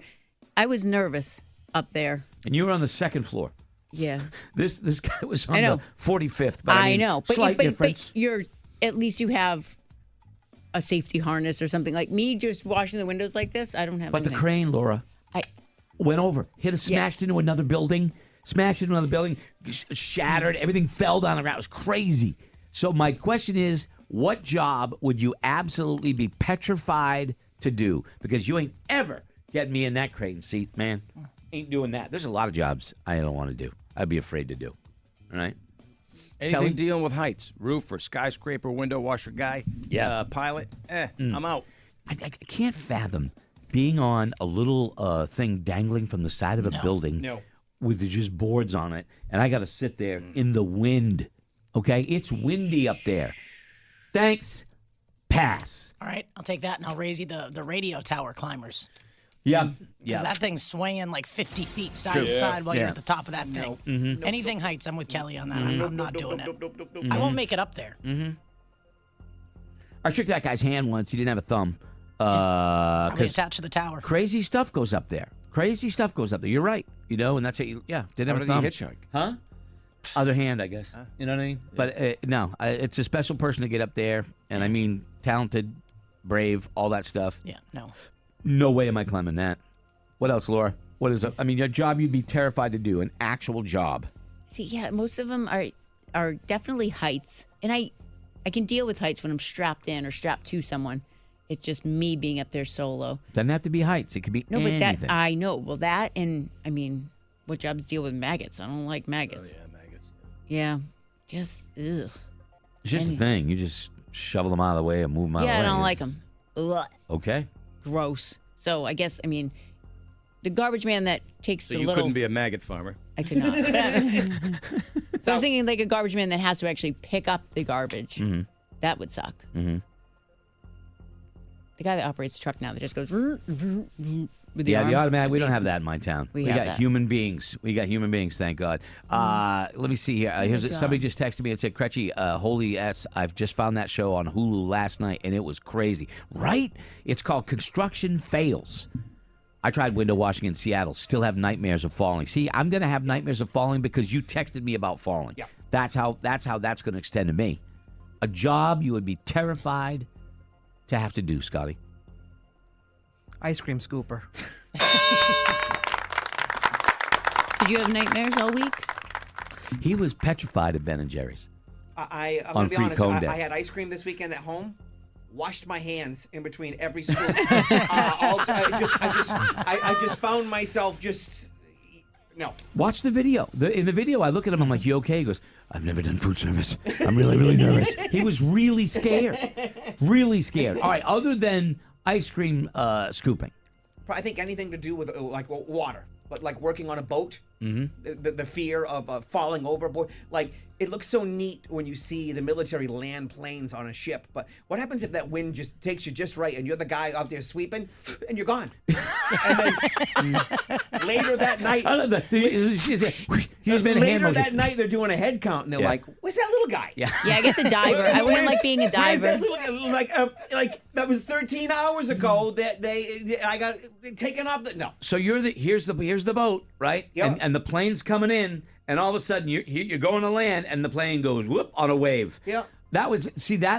I was nervous up there. And you were on the second floor. Yeah. This guy was on the 45th. But I know. Slight difference. But at least you have a safety harness or something. Like me just washing the windows like this, I don't have But anything. the crane, Laura, went over, smashed into another building, shattered, everything fell down the ground. It was crazy. So my question is, what job would you absolutely be petrified to do because you ain't ever getting me in that crane seat, man. Ain't doing that. There's a lot of jobs I don't want to do. I'd be afraid to do. All right? Anything Kelly? dealing with heights, roofer, skyscraper, window washer guy, pilot, I'm out. I can't fathom being on a little thing dangling from the side of a building with just boards on it, and I got to sit there in the wind. Okay? It's windy up there. Thanks. Pass. All right, I'll take that, and I'll raise you the radio tower climbers. Yeah. Because that thing's swaying like 50 feet side to side while you're at the top of that thing. Mm-hmm. Anything heights, I'm with Kelly on that. I'm not doing it. I won't make it up there. Mm-hmm. I shook that guy's hand once. He didn't have a thumb. Probably attached to the tower. Crazy stuff goes up there. Crazy stuff goes up there. You're right. And that's it. Didn't have a thumb. Did he hitchhike? Huh? Other hand, I guess. You know what I mean? But no, it's a special person to get up there. And I mean, talented, brave, all that stuff. Yeah, no. No way am I climbing that. What else, Laura? What is it? I mean, your job you'd be terrified to do, an actual job. See, yeah, most of them are definitely heights. And I can deal with heights when I'm strapped in or strapped to someone. It's just me being up there solo. Doesn't have to be heights. It could be anything. But that, I know. Well, that and, I mean, what jobs deal with maggots? I don't like maggots. Oh, yeah, maggots. Yeah, just, ugh. It's just a thing. You just shovel them out of the way and move them out of the way. Yeah, I don't like them. Ugh. Okay. Gross. So I guess, I mean, the garbage man that takes So the you little... couldn't be a maggot farmer. I could not. So I was thinking like a garbage man that has to actually pick up the garbage. Mm-hmm. That would suck. Mm-hmm. The guy that operates a truck now that just goes... With the The arm. automatic. We don't have that in my town. We We have got that. human beings. We got human beings. Thank God. Let me see here. Somebody just texted me and said, "Cretchy, holy S! I've just found that show on Hulu last night, and it was crazy. Right? It's called Construction Fails." I tried window washing in Seattle. Still have nightmares of falling. See, I'm gonna have nightmares of falling because you texted me about falling. Yeah. That's how that's going to extend to me. A job you would be terrified to have to do, Scotty. Ice cream scooper. Did you have nightmares all week? He was petrified of Ben and Jerry's. I'm On going to be free honest. cone day. I had ice cream this weekend at home. Washed my hands in between every scoop. I just found myself just no. Watch the video. In the video, I look at him. I'm like, "You okay?" He goes, "I've never done food service. I'm really, really nervous." He was really scared. Really scared. All right. Other than ice cream scooping, I think anything to do with like water, but like working on a boat. Mm-hmm. The fear of falling overboard. Like, it looks so neat when you see the military land planes on a ship. But what happens if that wind just takes you just right and you're the guy out there sweeping and you're gone? And then later that night, they're doing a head count and they're like, "Where's that little guy?" Yeah, I guess a diver. I wouldn't like being a diver. That little, like that was 13 hours ago that I got taken off the no. So here's the boat, right? Yep. And the plane's coming in, and all of a sudden you're going to land, and the plane goes whoop on a wave. Yeah. That was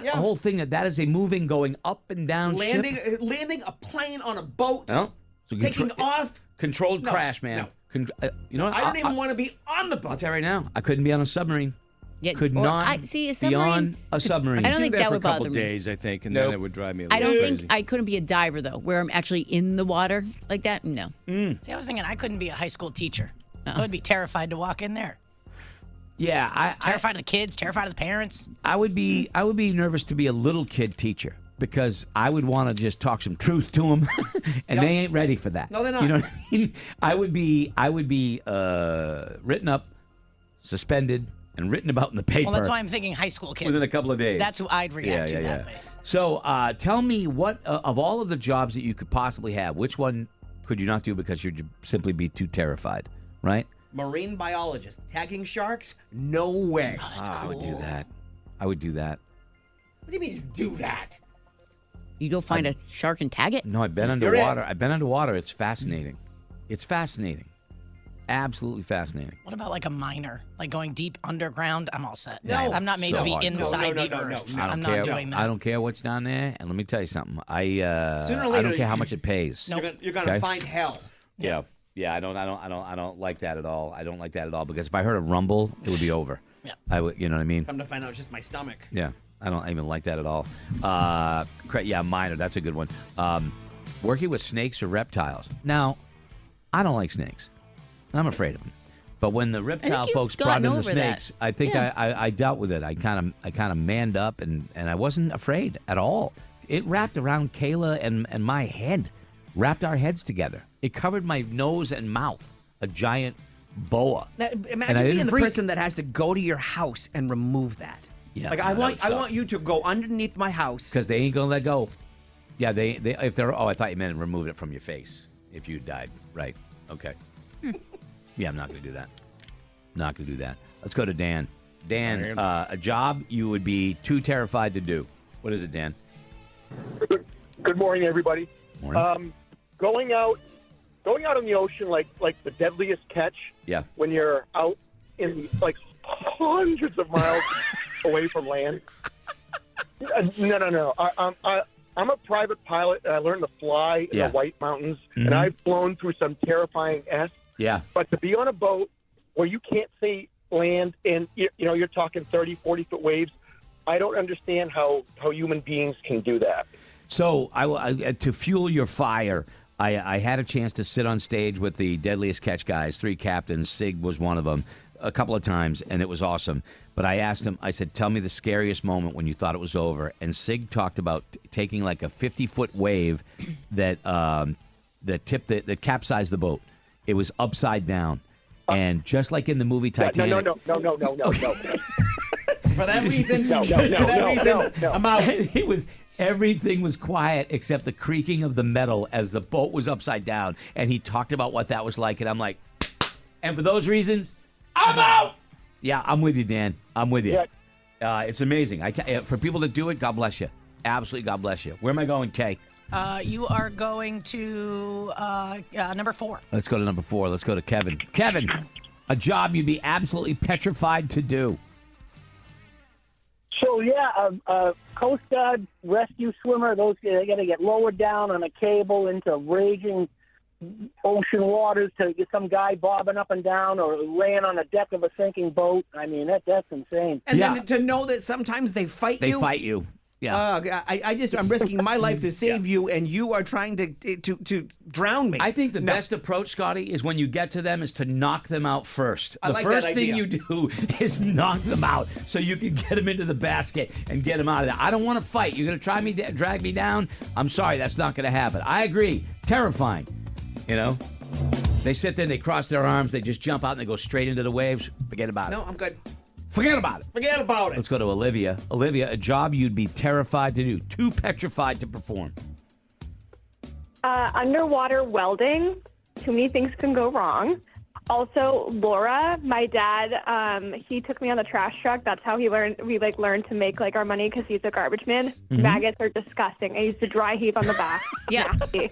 whole thing. That is a moving, going up and down landing ship. a plane on a boat. No. So taking off. Controlled No, crash, man. no. You know what? I don't even want to be on the boat. I'll tell you right now, I couldn't be on a submarine. Yeah, Could or not a be submarine. on a submarine. I don't think Do that that for would a couple bother me. days, I think, and Nope. then it would drive me a I little don't crazy. think I couldn't be a diver though, where I'm actually in the water like that. No. See, I was thinking I couldn't be a high school teacher. I would be terrified to walk in there. Yeah, Terrified of the kids, terrified of the parents. I would be nervous to be a little kid teacher because I would want to just talk some truth to them, and they ain't ready for that. No, they're not. You know what I mean? I would be written up, suspended, and written about in the paper. Well, that's why I'm thinking high school kids. Within a couple of days. That's who I'd react to that way. So tell me what of all of the jobs that you could possibly have, which one could you not do because you'd simply be too terrified, right? Marine biologist tagging sharks? No way. I would do that. I would do that. What do you mean you do that? You go find a shark and tag it? No, I've been underwater. I've been underwater. It's fascinating. It's fascinating. Absolutely fascinating. What about like a miner? Like going deep underground? I'm all set. No. I'm not made to be No. inside No, the no, earth. no. I'm not doing that. I don't care what's down there. And let me tell you something. Sooner or I later, don't care how much it pays. You're gonna find hell. Yeah. Yeah, I don't like that at all. I don't like that at all because if I heard a rumble, it would be over. Yeah. I would, you know what I mean? Come to find out, it's just my stomach. Yeah. I don't even like that at all. Yeah, miner, that's a good one. working with snakes or reptiles. Now, I don't like snakes. I'm afraid of them. But when the reptile folks brought in the snakes, I think I dealt with it. I kind of manned up, and I wasn't afraid at all. It wrapped around Kayla and my head, wrapped our heads together. It covered my nose and mouth, a giant boa. Imagine being the person that has to go to your house and remove that. Yeah, like I want you to go underneath my house because they ain't gonna let go. Yeah, they if they're. Oh, I thought you meant remove it from your face if you died. Right. Okay. Yeah, I'm not gonna do that. Not gonna do that. Let's go to Dan. Dan, a job you would be too terrified to do. What is it, Dan? Good morning, everybody. Morning. Going out on the ocean like the deadliest catch. Yeah. When you're out in like hundreds of miles away from land. No. I'm a private pilot, and I learned to fly in the White Mountains, and I've flown through some terrifying S. Yeah. But to be on a boat where you can't see land, and you're talking 30, 40-foot waves, I don't understand how human beings can do that. So to fuel your fire, I had a chance to sit on stage with the Deadliest Catch guys, 3 captains. Sig was one of them, a couple of times, and it was awesome. But I asked him, I said, tell me the scariest moment when you thought it was over. And Sig talked about taking like a 50-foot wave that that capsized the boat. It was upside down. And just like in the movie Titanic. No. For that reason, no. I'm out. Everything was quiet except the creaking of the metal as the boat was upside down. And he talked about what that was like. And I'm like, and for those reasons, I'm out. Yeah, I'm with you, Dan. I'm with you. Yeah. It's amazing. For people that do it, God bless you. Absolutely, God bless you. Where am I going, Kay? You are going to number 4. Let's go to number 4. Let's go to Kevin. Kevin, a job you'd be absolutely petrified to do. So, a Coast Guard rescue swimmer, those they got to get lowered down on a cable into raging ocean waters to get some guy bobbing up and down or laying on the deck of a sinking boat. I mean, that's insane. And then to know that sometimes they fight you. They fight you. Yeah. I'm risking my life to save you, and you are trying to drown me. I think the best approach, Scotty, is when you get to them is to knock them out first. I The like first that thing idea. you do is knock them out so you can get them into the basket and get them out of there. I don't want to fight. You're going to try me, drag me down? I'm sorry, that's not going to happen. I agree. Terrifying. They sit there and they cross their arms, they just jump out and they go straight into the waves. Forget about it. No, I'm good. Forget about it. Forget about it. Let's go to Olivia. Olivia, a job you'd be terrified to do, too petrified to perform. Underwater welding. Too many things can go wrong. Also, Laura, my dad, he took me on the trash truck. That's how we learned to make our money because he's a garbage man. Mm-hmm. Maggots are disgusting. I used to dry heap on the back. Yeah. Nasty.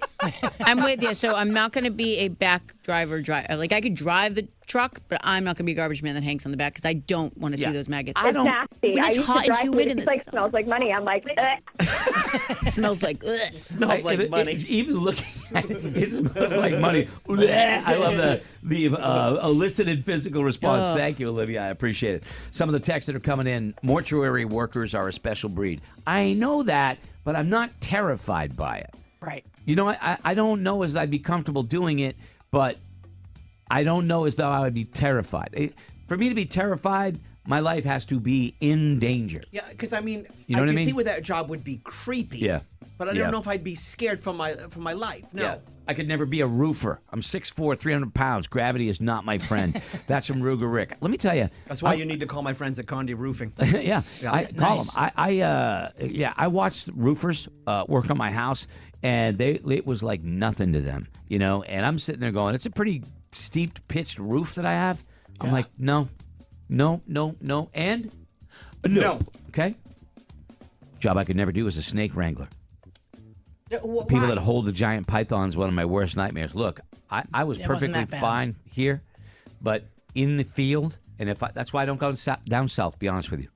I'm with you. So I'm not going to be a back driver. Like I could drive the truck, but I'm not going to be a garbage man that hangs on the back because I don't want to see those maggots. It's nasty. When I it's used hot to and drive humid it. in It the smells like money. I'm like, smells like smells like money. Even looking at it smells like money. I love the elicited physical response. Thank you, Olivia. I appreciate it. Some of the texts that are coming in, mortuary workers are a special breed. I know that, but I'm not terrified by it. Right. I don't know as I'd be comfortable doing it, but I don't know as though I would be terrified. For me to be terrified, my life has to be in danger. Yeah, because I mean, You know I what I can mean? see where that job would be creepy. Yeah. But I Yeah. don't know if I'd be scared for my life. No. Yeah. I could never be a roofer. I'm 6'4", 300 pounds. Gravity is not my friend. That's from Ruger Rick. Let me tell you. That's why you need to call my friends at Condé Roofing. Yeah, call Nice. them. I watched roofers work on my house, and it was like nothing to them, And I'm sitting there going, it's a pretty steeped, pitched roof that I have. I'm like, no, and no. Okay. Job I could never do is a snake wrangler. People that hold the giant pythons, one of my worst nightmares. Look, I was It wasn't perfectly that bad. fine here, but in the field, and that's why I don't go down south, to be honest with you.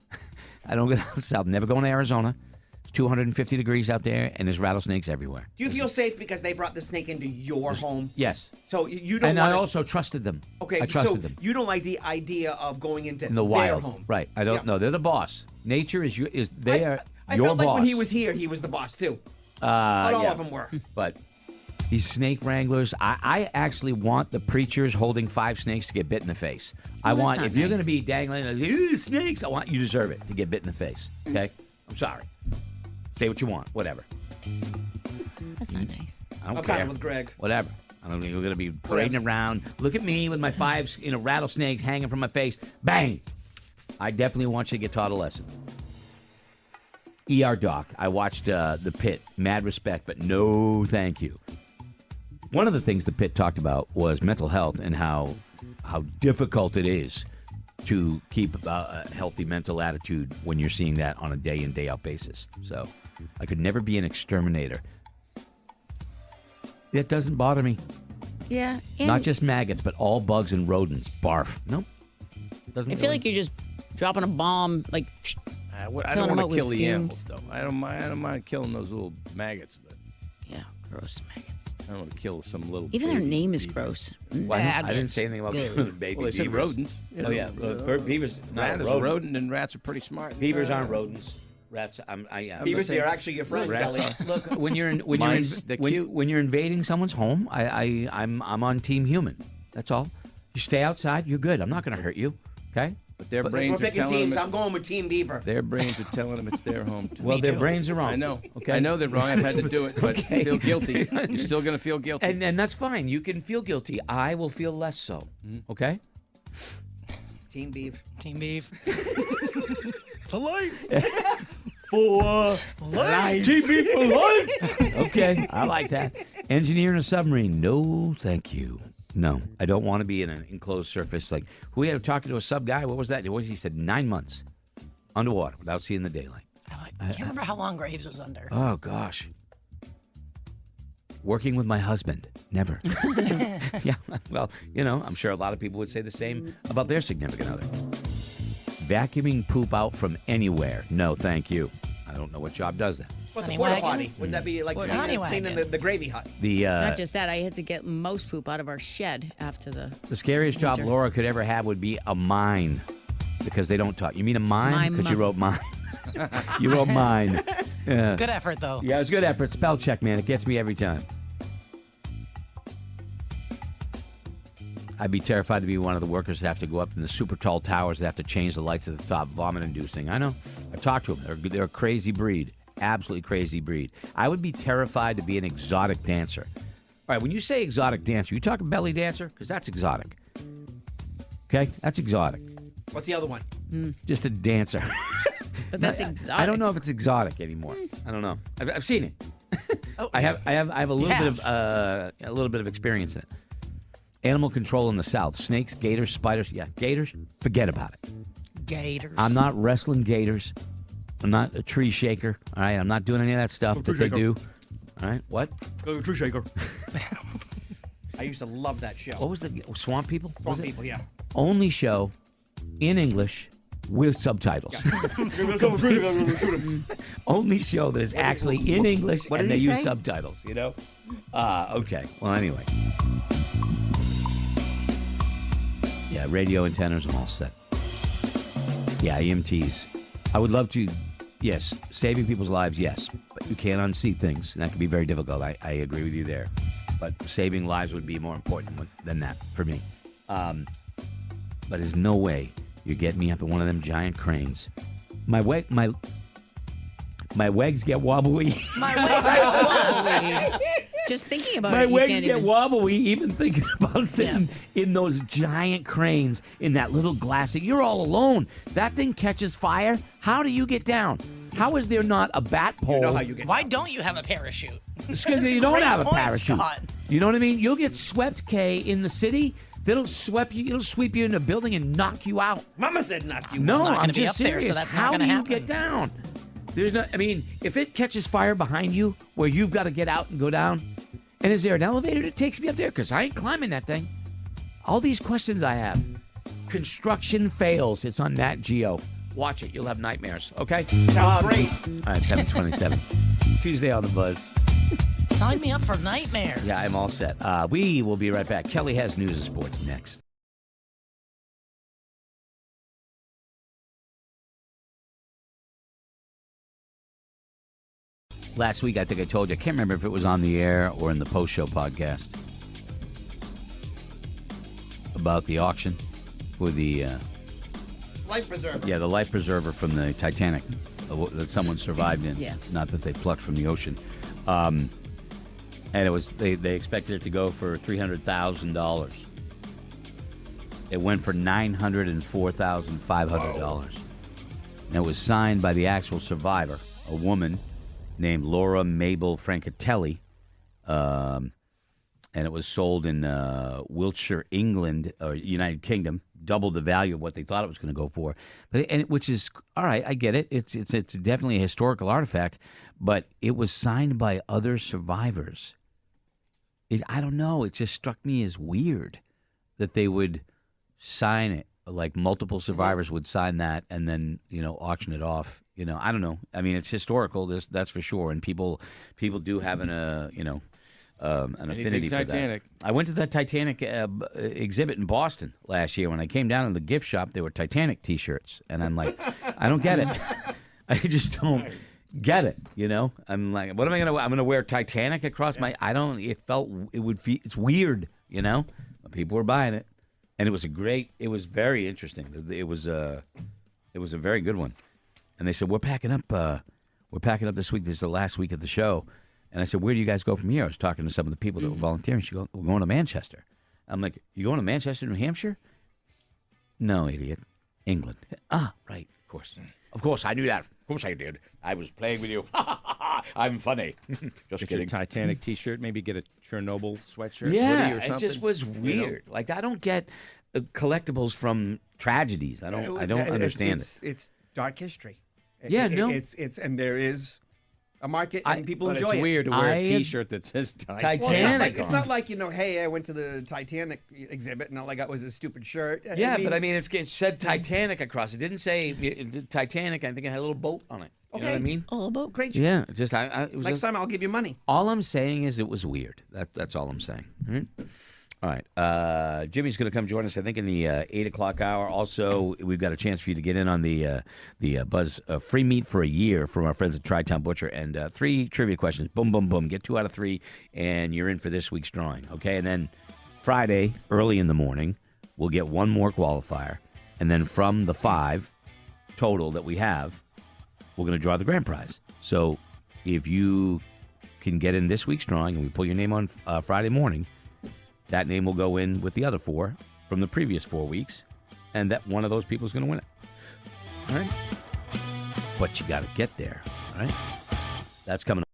I don't go down south. Never going to Arizona. It's 250 degrees out there, and there's rattlesnakes everywhere. Do you feel safe because they brought the snake into your home? Yes. So you don't And want I also trusted them. Okay, I trusted so them. you don't like the idea of going into In the their wild. home. Right. I don't know. They're the boss. Nature is I your felt like boss. when he was here, he was the boss too. Not all yeah. of them were. But These snake wranglers. I actually want the preachers holding 5 snakes to get bit in the face. I want, if you're going to be dangling snakes, I want you to deserve it to get bit in the face. Okay? I'm sorry. Say what you want. Whatever. That's not nice. I don't I'm care. kind of with Greg. Whatever. I don't think we're going to be parading around. Look at me with my 5 rattlesnakes hanging from my face. Bang! I definitely want you to get taught a lesson. ER Doc. I watched The Pit. Mad respect, but no thank you. One of the things The Pit talked about was mental health and how difficult it is to keep a healthy mental attitude when you're seeing that on a day in, day out basis. So I could never be an exterminator. It doesn't bother me. Yeah. Not just maggots, but all bugs and rodents. Barf. Nope. Doesn't I feel like you're just dropping a bomb, like. I don't want to kill the animals, though. I don't mind killing those little maggots, but yeah, gross maggots. I don't want to kill some little. Even their baby name is beaver. gross. Well, I didn't say anything about killing the baby Well, they said beavers. rodents. Oh yeah, beavers. Rat is a rodent, and rats are pretty smart. Beavers aren't rodents. Rats. Beavers are actually your friend, Rats Kelly. Look, when you're invading someone's home, I'm on Team Human. That's all. You stay outside, you're good. I'm not going to hurt you. Okay. But their But brains we're are picking telling teams. them I'm going with Team Beaver. their brains are telling them it's their home. Too. Well, their brains are wrong. I know. Okay. I know they're wrong. I've had to do it, but Okay. feel guilty. You're still going to feel guilty. And that's fine. You can feel guilty. I will feel less so. Okay. Team Beaver. Team Beef. Polite. For life. TV for life. Okay, I like that. Engineer in a submarine. No, thank you. No, I don't want to be in an enclosed surface. Like, we had talking to a sub guy. What was that? He said 9 months underwater without seeing the daylight. I can't remember how long Graves was under. Oh, gosh. Working with my husband. Never. Yeah, well, I'm sure a lot of people would say the same about their significant other. Vacuuming poop out from anywhere. No, thank you. I don't know what job does that. What's a Honey porta wagon? potty? Wouldn't that be like Honey cleaning wagon. the gravy hut? Not just that, I had to get most poop out of our shed after the. The scariest job winter. Laura could ever have would be a mine, because they don't talk. You mean a mine? Because you wrote mine. You wrote mine. Yeah. Good effort, though. Yeah, it was good effort. Spell check, man. It gets me every time. I'd be terrified to be one of the workers that have to go up in the super tall towers that have to change the lights at the top, vomit-inducing. I know. I've talked to them. They're a crazy breed. Absolutely crazy breed. I would be terrified to be an exotic dancer. All right, when you say exotic dancer, you talking belly dancer? Because that's exotic. Okay? That's exotic. What's the other one? Just a dancer. But that's exotic. I don't know if it's exotic anymore. I don't know. I've seen it. I have a little bit of experience in it. Animal control in the South. Snakes, gators, spiders. Yeah, gators. Forget about it. Gators. I'm not wrestling gators. I'm not a tree shaker. All right, I'm not doing any of that stuff that they do. All right, what? Go to Tree Shaker. I used to love that show. What was the Swamp People? Was Swamp it? People, yeah. Only show in English with subtitles. Only show that is actually in English What and did they he use say? subtitles. Okay. Well, anyway. Yeah, radio antennas, I'm all set. Yeah, EMTs. I would love to, yes, saving people's lives, yes. But you can't unsee things, and that can be very difficult. I agree with you there. But saving lives would be more important than that for me. But there's no way you get me up in one of them giant cranes. My legs get wobbly. My legs get wobbly. Just thinking about My it, you legs can't get even. wobbly even thinking about sitting in those giant cranes in that little glass thing. You're all alone. That thing catches fire. How do you get down? How is there not a bat pole? You know how you get Why don't you have a parachute? It's 'cause you don't have a parachute. You know what I mean? You'll get swept, Kay, in the city. It'll sweep you in a building and knock you out. Mama said knock you out. No, not I'm gonna be just up there, so serious. that's not How gonna do you happen. get down? There's no. I mean, if it catches fire behind you, where you've got to get out and go down, and is there an elevator that takes me up there? Because I ain't climbing that thing. All these questions I have. Construction fails. It's on Nat Geo. Watch it. You'll have nightmares. Okay. Sounds great. All right, 7:27. Tuesday on the Buzz. Sign me up for nightmares. Yeah, I'm all set. We will be right back. Kelly has news and sports next. last week, I think I told you, I can't remember if it was on the air or in the post-show podcast, about the auction for the... Life preserver. Yeah, the life preserver from the Titanic that someone survived in. Yeah. Not that they plucked from the ocean. And it was they expected it to go for $300,000. It went for $904,500. And it was signed by the actual survivor, a woman named Laura Mabel Francatelli. And it was sold in Wiltshire, England, or United Kingdom. Double the value of what they thought it was going to go for, which is all right. I get it. It's definitely a historical artifact, but it was signed by other survivors. I don't know. It just struck me as weird that they would sign it, like multiple survivors would sign that and then auction it off. I don't know. I mean, it's historical. That's for sure, and people do have an affinity for Titanic. that. I went to that Titanic exhibit in Boston last year. When I came down in the gift shop, there were Titanic T-shirts, and I'm like, I don't get it. I just don't get it. I'm like, what am I gonna? I'm gonna wear Titanic across my. I don't. It would. It's weird. But people were buying it, and it was It was very interesting. It was a very good one. And they said, we're packing up. We're packing up this week. This is the last week of the show. And I said, where do you guys go from here? I was talking to some of the people that were volunteering. She goes, we're going to Manchester. I'm like, you going to Manchester, New Hampshire? No, idiot. England. Ah, right. Of course. Of course, I knew that. Of course I did. I was playing with you. I'm funny. Just Get kidding. your Titanic T-shirt. Maybe get a Chernobyl sweatshirt. Hoodie Yeah, or it something. just was weird. Like, I don't get collectibles from tragedies. I don't understand it. It's dark history. Yeah, no. It's and there is a market and people But enjoy it's it. weird to wear a T-shirt that says Titanic. Well, it's not like hey, I went to the Titanic exhibit and all I got was a stupid shirt. Yeah, but I mean, it said Titanic across. It didn't say Titanic. I think it had a little boat on it. You know what I mean? A little boat, great. Yeah, it just it was Next time I'll give you money. All I'm saying is it was weird. That's all I'm saying. All right. Jimmy's going to come join us, I think, in the 8 o'clock hour. Also, we've got a chance for you to get in on the Buzz free meat for a year from our friends at Tri-Town Butcher. And 3 trivia questions. Boom, boom, boom. Get 2 out of 3, and you're in for this week's drawing. Okay? And then Friday, early in the morning, we'll get 1 more qualifier. And then from the 5 total that we have, we're going to draw the grand prize. So if you can get in this week's drawing and we pull your name on Friday morning, that name will go in with the other 4 from the previous 4 weeks, and that one of those people is going to win it. All right? But you got to get there. All right? That's coming up.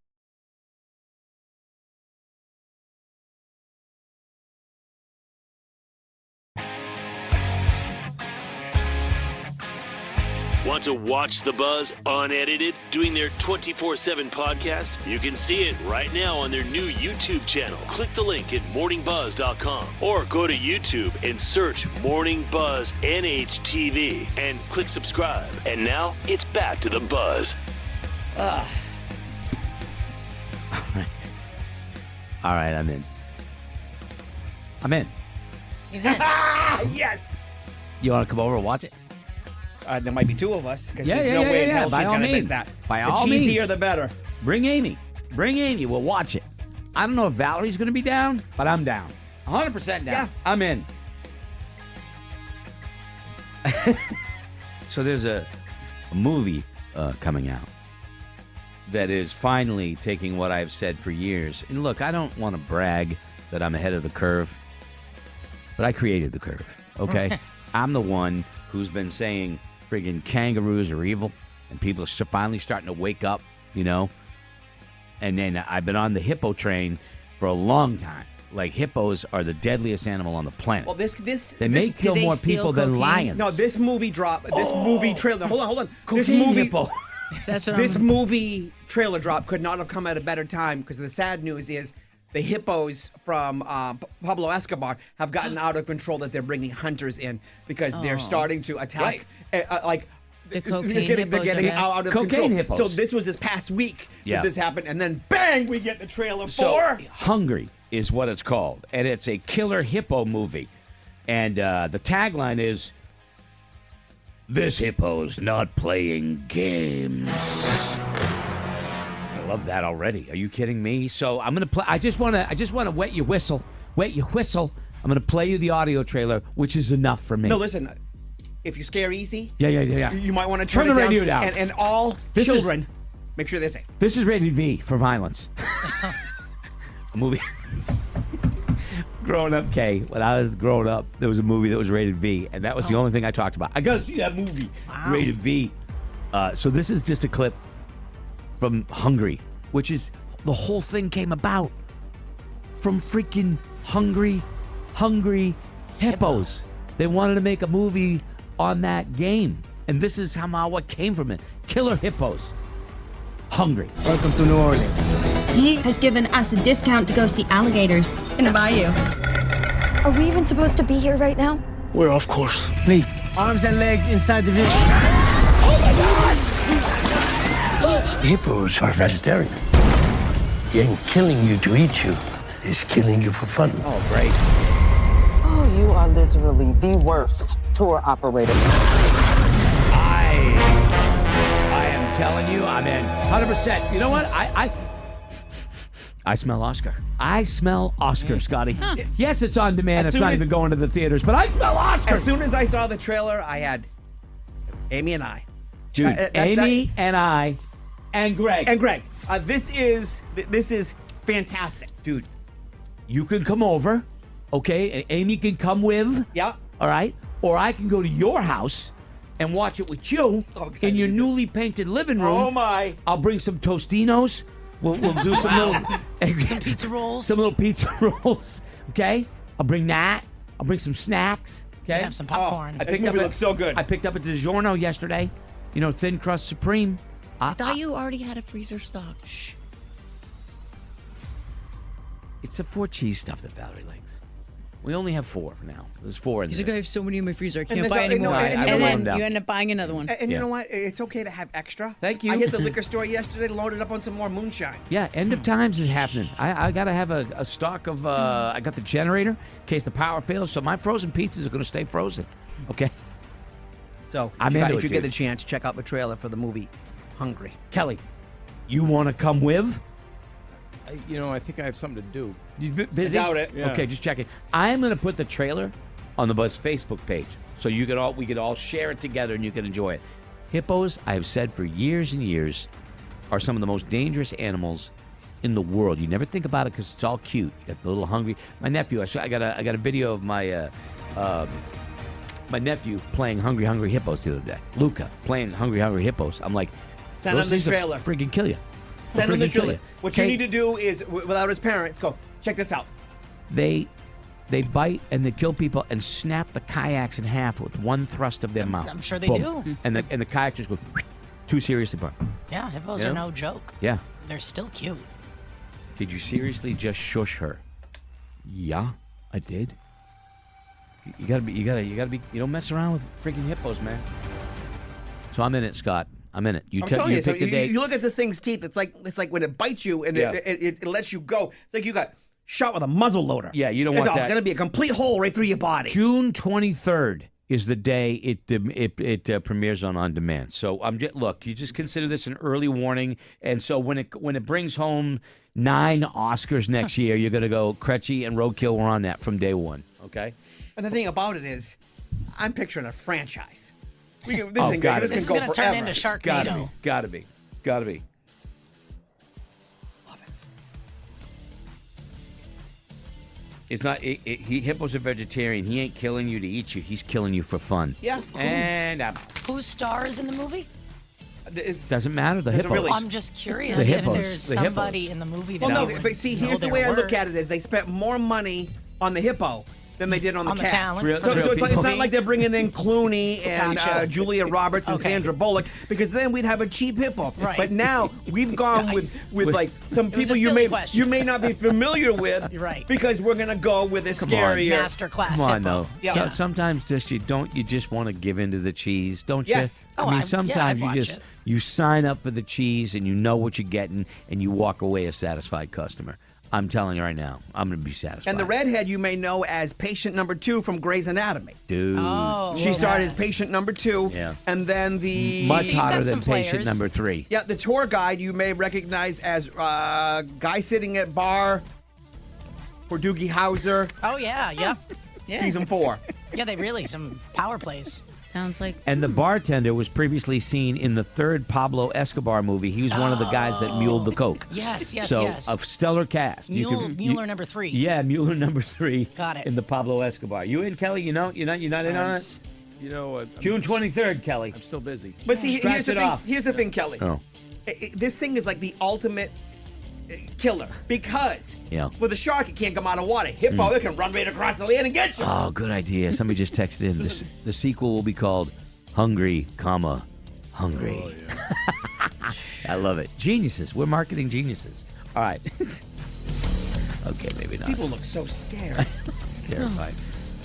Want to watch The Buzz unedited, doing their 24/7 podcast? You can see it right now on their new YouTube channel. Click the link at morningbuzz.com or go to YouTube and search Morning Buzz NHTV and click subscribe. And now it's back to The Buzz. All right, I'm in. He's in. Yes. You want to come over and watch it? There might be 2 of us because Yeah, there's yeah, no yeah, way in yeah, hell by she's all going to means. miss that. By the all cheesier, means. the better. Bring Amy. Bring Amy. We'll watch it. I don't know if Valerie's going to be down, but I'm down. 100% down. Yeah. I'm in. So there's a movie coming out that is finally taking what I've said for years. And look, I don't want to brag that I'm ahead of the curve, but I created the curve, okay? I'm the one who's been saying friggin' kangaroos are evil, and people are finally starting to wake up, And then I've been on the hippo train for a long time. Like, hippos are the deadliest animal on the planet. Well, they may kill more people than lions. No, this movie drop. This movie trailer. Hold on. Cocaine hippo. This movie trailer drop could not have come at a better time because the sad news is the hippos from Pablo Escobar have gotten out of control. That they're bringing hunters in because they're starting to attack. The They're cocaine getting hippos are out of Cocaine control. hippos. So this was this past week that this happened, and then bang, we get the trailer for Hungry is what it's called, and it's a killer hippo movie. And the tagline is, "This hippo's not playing games." love that already. Are you kidding me? So I'm gonna play. I just wanna wet your whistle. Wet your whistle. I'm gonna play you the audio trailer, which is enough for me. No, listen. If you scare easy, Yeah. you might want to Turn turn the it radio down. down. And all children, make sure they're safe. This is rated V for violence. A movie. Growing up, Kay, when I was growing up, there was a movie that was rated V, and that was the only thing I talked about. I gotta see that movie. Wow. Rated V. So this is just a clip from Hungry, which is the whole thing came about from freaking Hungry Hippos. They wanted to make a movie on that game, and this is how what came from it. Killer Hippos. Hungry. Welcome to New Orleans. He has given us a discount to go see alligators in the bayou. Are we even supposed to be here right now? We're off course. Please, arms and legs inside the vehicle. Oh my God! Hippos are vegetarian. He ain't killing you to eat you. He's killing you for fun. Oh, great. Oh, you are literally the worst tour operator. I am telling you, I'm in 100%. You know what? I smell Oscar. I smell Oscar, Scotty. Yes, it's on demand. It's not even going to the theaters, but I smell Oscar. As soon as I saw the trailer, I had Amy and I. Dude, Amy and I and Greg. And Greg. This is fantastic. Dude, you can come over, okay? And Amy can come with. Yeah. All right? Or I can go to your house and watch it with you in your newly painted living room. Oh, my. I'll bring some Tostinos. We'll do some some pizza rolls. Some little pizza rolls, okay? I'll bring that. I'll bring some snacks, okay? Have some popcorn. This movie looks so good. I picked up a DiGiorno yesterday. You know, thin crust supreme. I thought you already had a freezer stocked. Shh. It's the 4 cheese stuff that Valerie likes. We only have 4 now. There's 4 in He's there. like, I have so many in my freezer, I And can't there's buy all- any more. no, I And don't then want them. you end up buying another one. And you Yeah. know what? It's okay to have extra. Thank you. I hit the liquor store yesterday, loaded up on some more moonshine. Yeah, end of times is happening. I got to have a stock of, I got the generator in case the power fails, so my frozen pizzas are going to stay frozen. Okay? So I'm if into you it, get dude. a chance, check out the trailer for the movie Hungry. Kelly, you want to come with? I think I have something to do. You busy? I doubt it. Yeah. Okay, just check it. I am going to put the trailer on the Buzz Facebook page, so we could all share it together and you can enjoy it. Hippos, I have said for years and years, are some of the most dangerous animals in the world. You never think about it because it's all cute. You got the little hungry. My nephew, I got a video of my nephew playing Hungry Hippos the other day. Luca playing Hungry Hippos. I'm like, Send those him the things will trailer. freaking kill you. Send They'll him the freaking kill trailer. you. What you Okay? need to do is, without his parents, go, check this out. They bite and they kill people and snap the kayaks in half with one thrust of their mouth. I'm sure they Boom. do. And the kayak just go too seriously apart. Yeah, hippos You are know? no joke. Yeah. They're still cute. Did you seriously just shush her? Yeah, I did. You gotta be. You don't mess around with freaking hippos, man. So I'm in it, Scott. I'm in it. You I'm telling you, pick the date. you look at this thing's teeth. It's like when it bites you and Yeah. it lets you go. It's like you got shot with a muzzle loader. Yeah, you don't It's want that. It's going to be a complete hole right through your body. June 23rd is the day it premieres on demand. So look, you just consider this an early warning, and so when it brings home 9 Oscars next year, you're gonna go Crutchy and Roadkill were on that from day one. Okay. And the thing about it is, I'm picturing a franchise. This can This go is going to forever. turn into Sharknado. Gotta be. Love it. It's not. Hippo's a vegetarian. He ain't killing you to eat you. He's killing you for fun. Yeah. And Who stars in the movie? doesn't matter. The Doesn't hippos. really- I'm just curious if there's The somebody hippos. in the movie that Well, no, would but see, know here's the their way I look work. at it: is they spent more money on the hippo than they did on the On the cast. talent. Real- so real it's, like, people. it's not like they're bringing in Clooney and Gotcha. Julia Roberts and Okay. Sandra Bullock, because then we'd have a cheap hippo. Right. But now we've gone with like some was a people silly question. you may not be familiar with. You're right. Because we're gonna go with a Come on. scarier. Master class Come on, hippo. though. Yeah. So, sometimes you just want to give in to the cheese, don't you? Yes. Oh, I mean, I'd sometimes watch you just it. you sign up for the cheese and you know what you're getting and you walk away a satisfied customer. I'm telling you right now, I'm going to be satisfied. And the redhead you may know as patient number 2 from Grey's Anatomy. Dude. She started as patient number 2. Yeah. And then the... Much hotter than patient number 3. Yeah, the tour guide you may recognize as guy sitting at bar for Doogie Howser. Oh, yeah, yep. Season 4. Yeah, they really, some power plays. Sounds like. And the bartender was previously seen in the 3rd Pablo Escobar movie. He was one of the guys that muled the coke. Yes, yes, so, yes. a stellar cast. Mueller number 3. Yeah, Mueller number 3. Got it. In the Pablo Escobar. You in, Kelly? You're not in on it? You know, June 23rd, Kelly. I'm still busy. But see, Scratch here's the it thing. off. Here's the thing, Kelly. Oh. This thing is like the ultimate killer because with a shark, it can't come out of water. Hippo, it can run right across the land and get you. Oh, good idea. Somebody just texted in. The sequel will be called Hungry, Hungry. I love it. Geniuses. We're marketing geniuses. All right. Okay, maybe not. People look so scared. It's terrifying.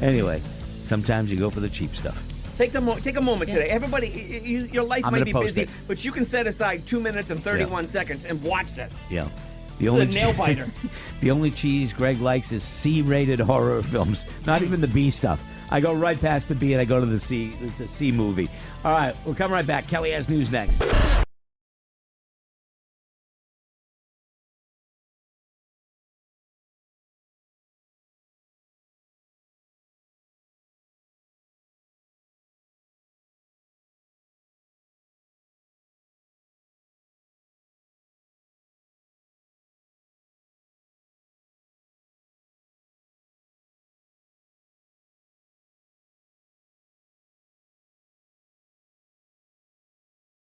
Anyway, sometimes you go for the cheap stuff. Take a moment today. Everybody, your life I'm might gonna be post busy, it. but you can set aside 2 minutes and 31 seconds and watch this. Yeah. This is a nail biter. The only cheese Greg likes is C-rated horror films. Not even the B stuff. I go right past the B and I go to the C. It's a C movie. All right, we'll come right back. Kelly has news next.